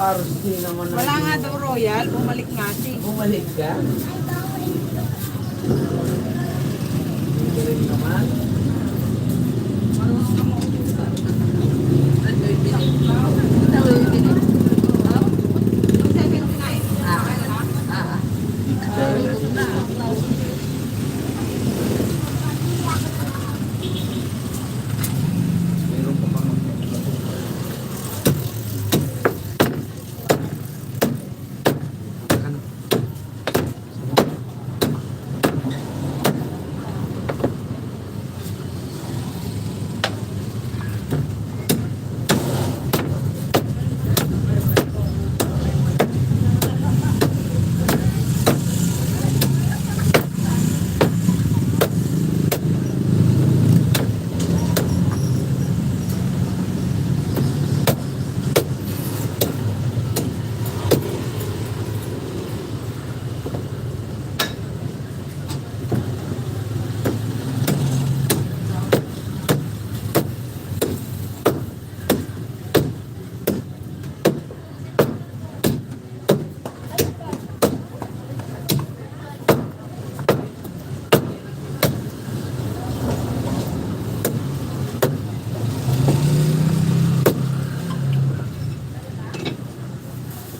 RC naman na. Wala nga daw royal, bumalik nga siya. Bumalik ka? Hindi rin naman. Meron pa bang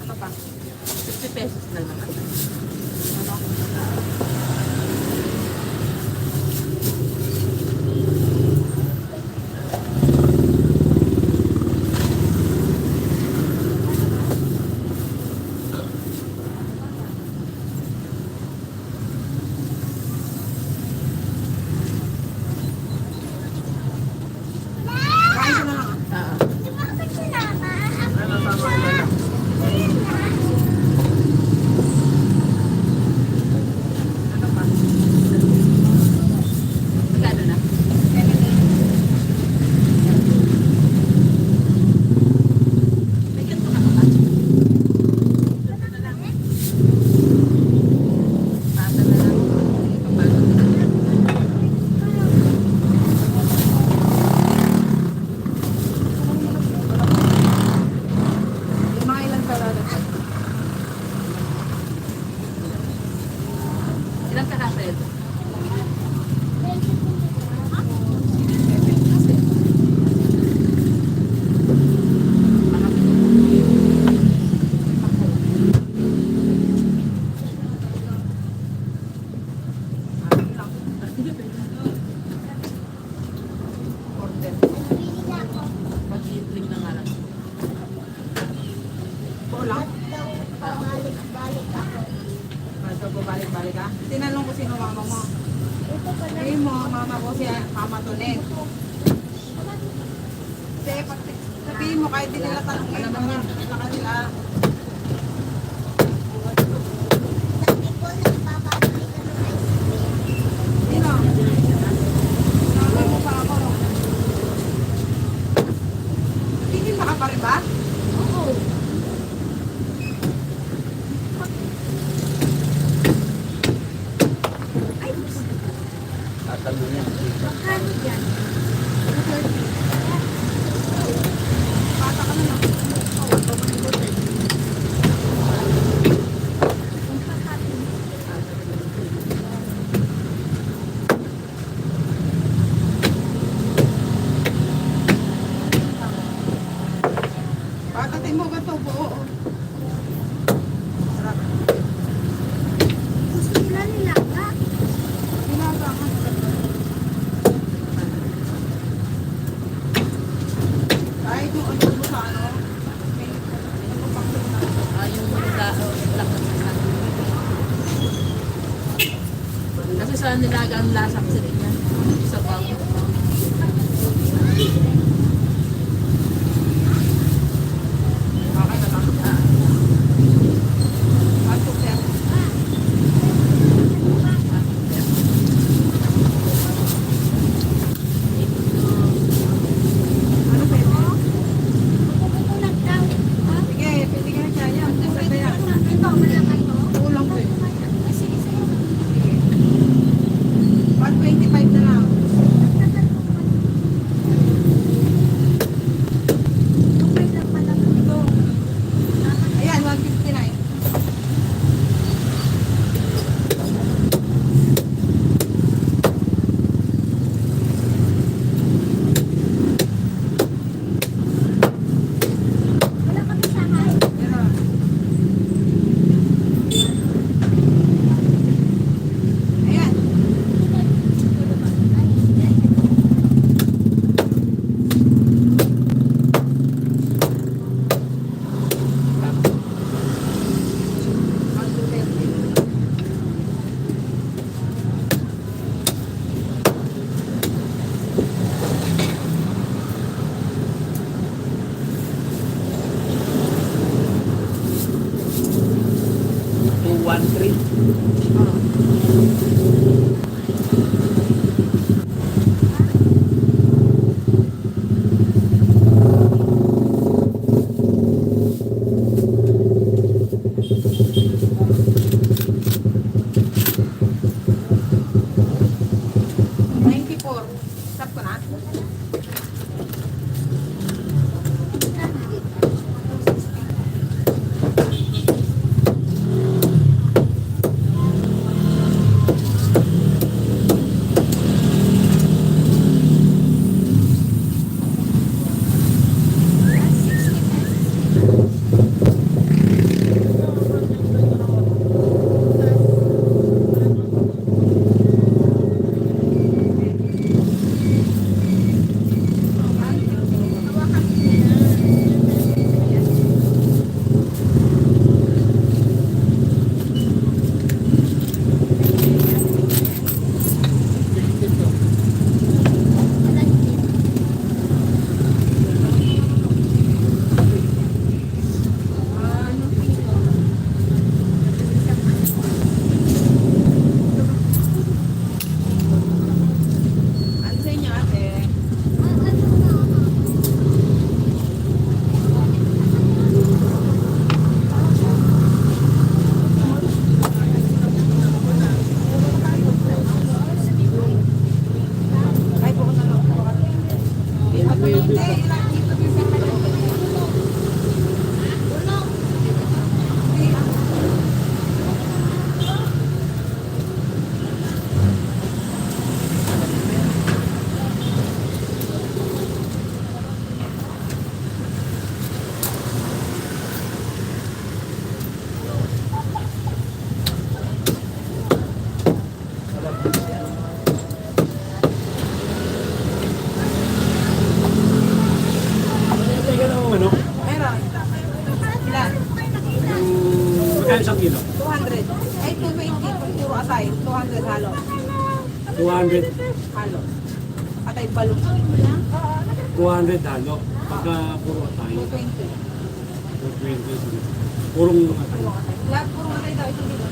Ano pa? 50 pesos na naman. Ano? Kain ko na lang. Ano pa? Magkano na? May ganito ka ba? Pata na lang. Pata na lang. Papasok na. Yung mga ilang salada pa? Ilang karasa ito? Balik-balik ka. Tinanong ko sino mama mo. Sabi mo, mama ko si Mama Tonet. Sabihin mo kahit di nila tanongin. Wala ka nila. Sino? Sinama mo pa ako. Hindi pa ka pa rin ba? Oo. Ay, Tatanong niya. magkano yan? Bata ka na lang. Patatin mo ba ito buo? Sarap. Gusto nila nilaga. Ginagawa ka. Kahit yung ano mo sa ano, may ano pang Yung lakas sa kasi sa nilaga ang lasa kasi rin yan. Sa bago. okay na lang. Pasok yan. Ano pwede? Pupupulag daw. Ha? Sige, pwede ka na siya yan. Sabi yan. Ito, malakay to. Kulang ko eh. Ay, sige, sige. Sige. 125 na lang. Okay lang pala. Ito. Ayan, 159. Wala kami sahay. Pero, ayan. Two, one, three. Stop ko na. atay, 200 halo. 200, Halo. Atay balong. 200 halo. Pagka puro atay. 220. 220. Purong atay. Lahat puro atay daw, ito dito.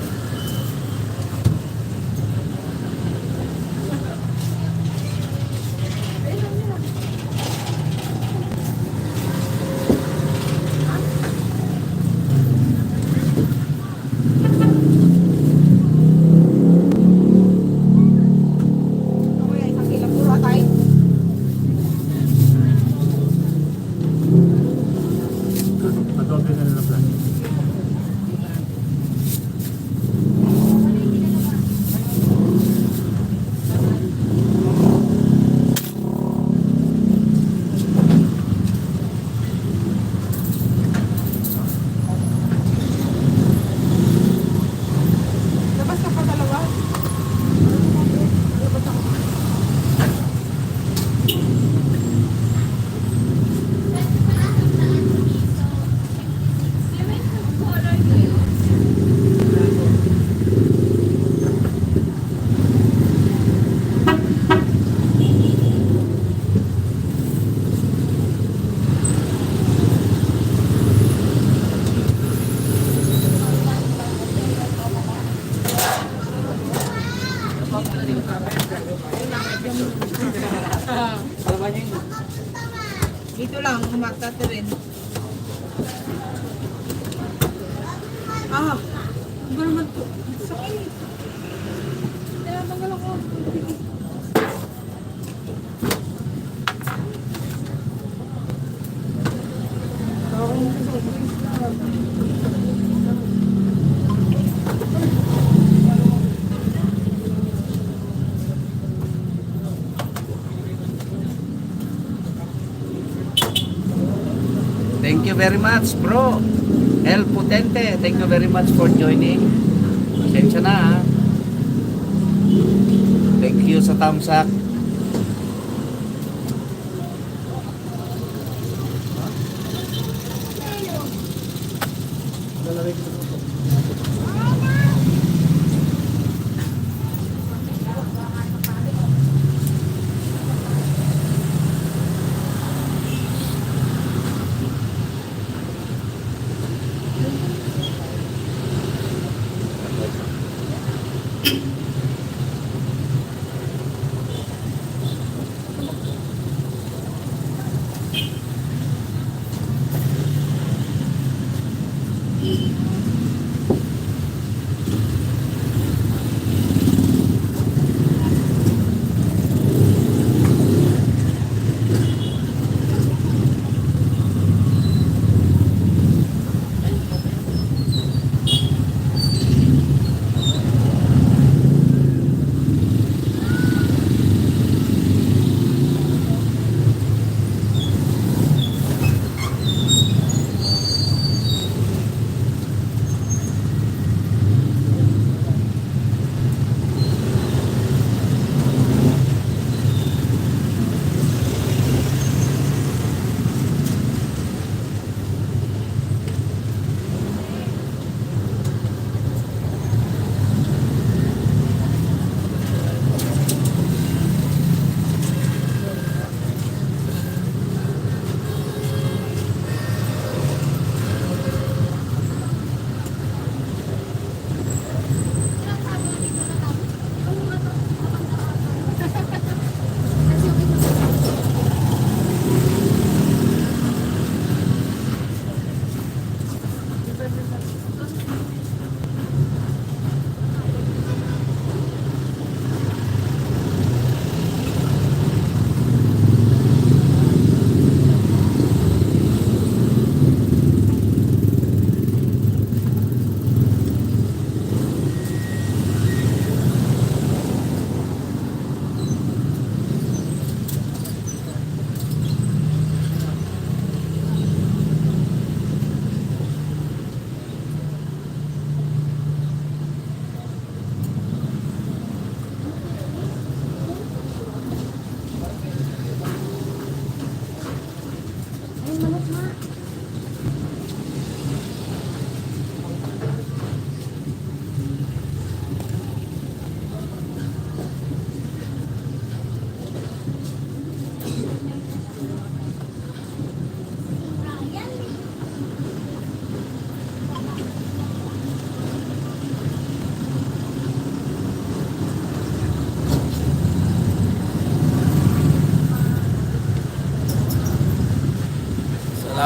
Okay, isang kilo puro atay. Adobe na nila plan. Labas ka pa dalawa. Labas ako. Dito lang, umatata rin. Ah, ba naman to? Sakit. Tinatanggal ako. Thank you very much, bro. El Potente, thank you very much for joining. Pasensya na, ha. Thank you sa thumbs up.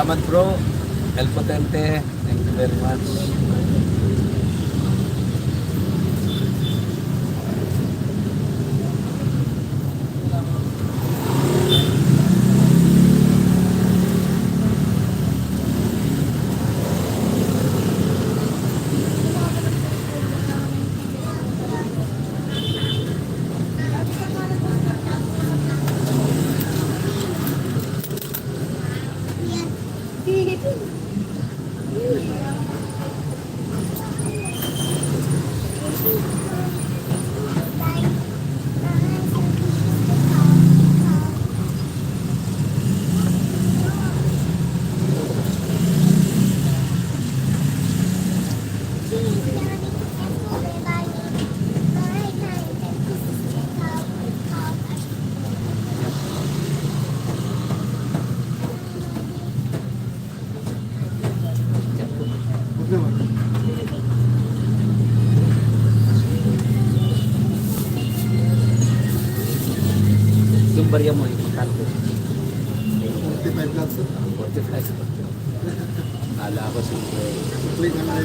Salamat bro. El Potente. Thank you very much. Yung barya mo, importante. 45 lang sir. 45. Kala ko simple. Wait na lang.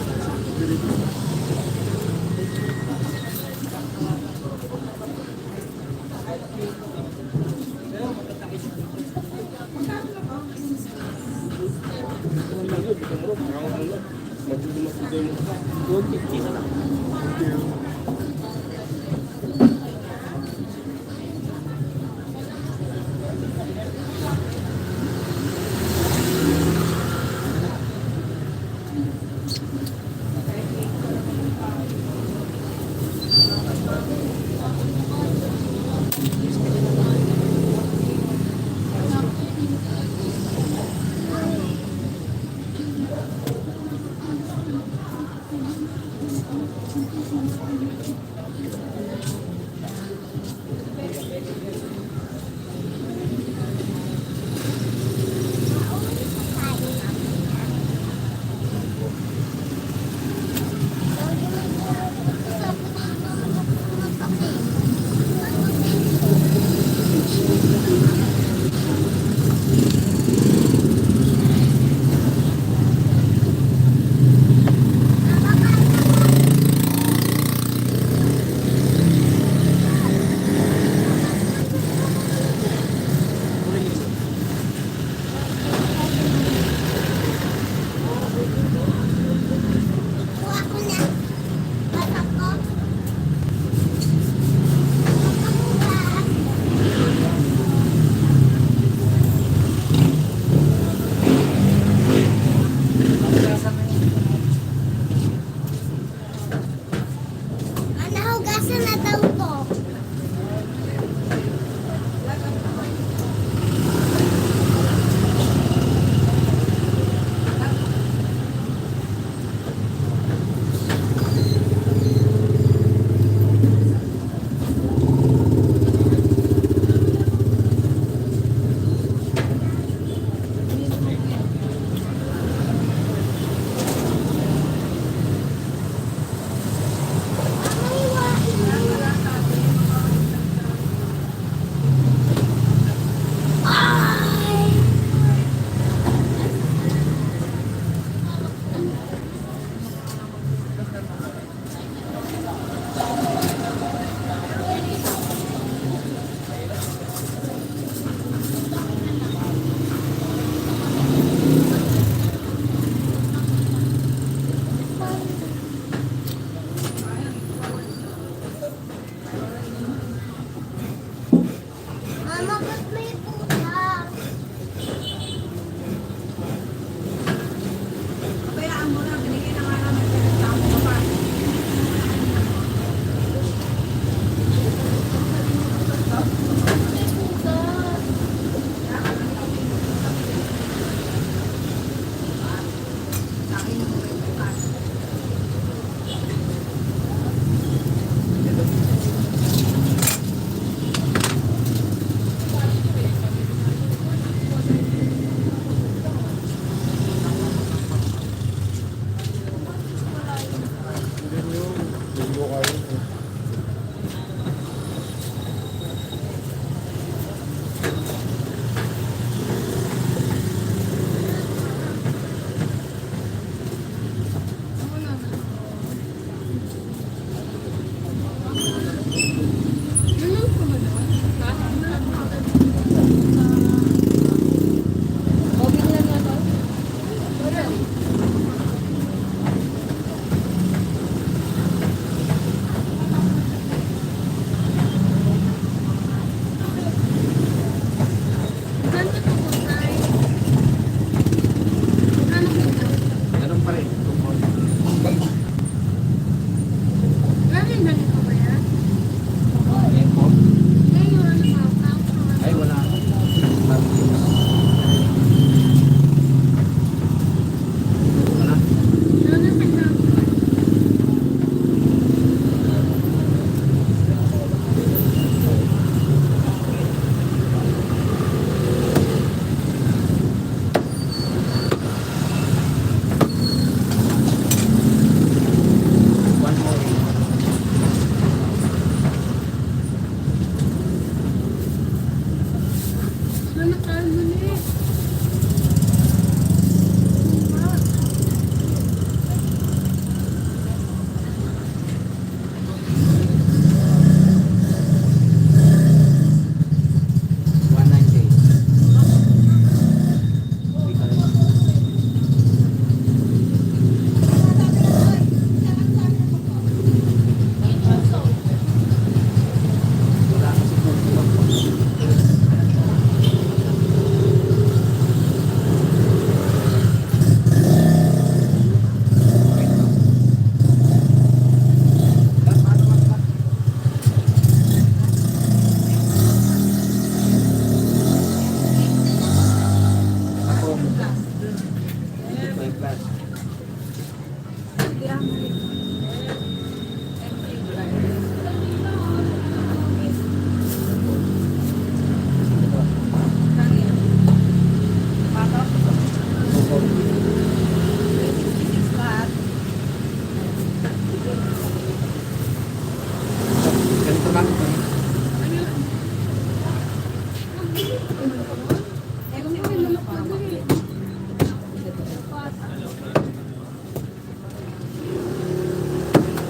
lang.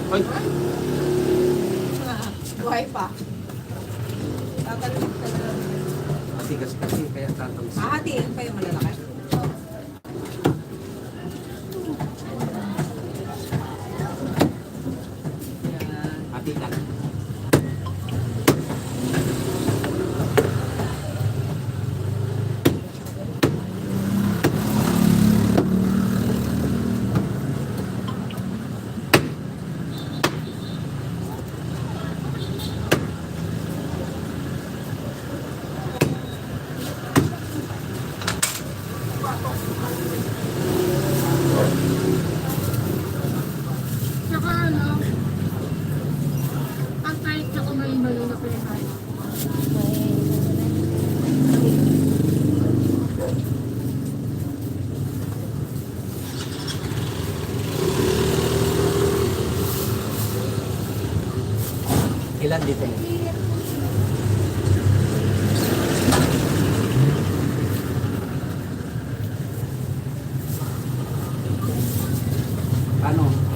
Ay, Buhay pa. Tatalbog talaga. matigas kasi kaya tatang. Hahatiin pa yung malalaki. Hati lang. Saka ano, ang kahit na kumain ba yun na pinakain. Ilan dito? Ano?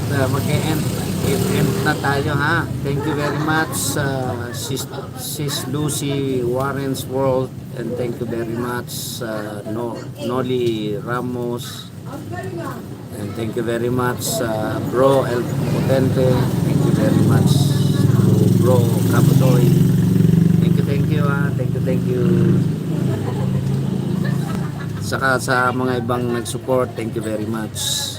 mag-end na tayo ha. Thank you very much Sis Lucy Warren's World, and thank you very much Noli Ramos, and thank you very much Bro El Potente. Thank you very much to Bro Kaputoy. Thank you ha. Thank you. Saka sa mga ibang nag-support, thank you very much.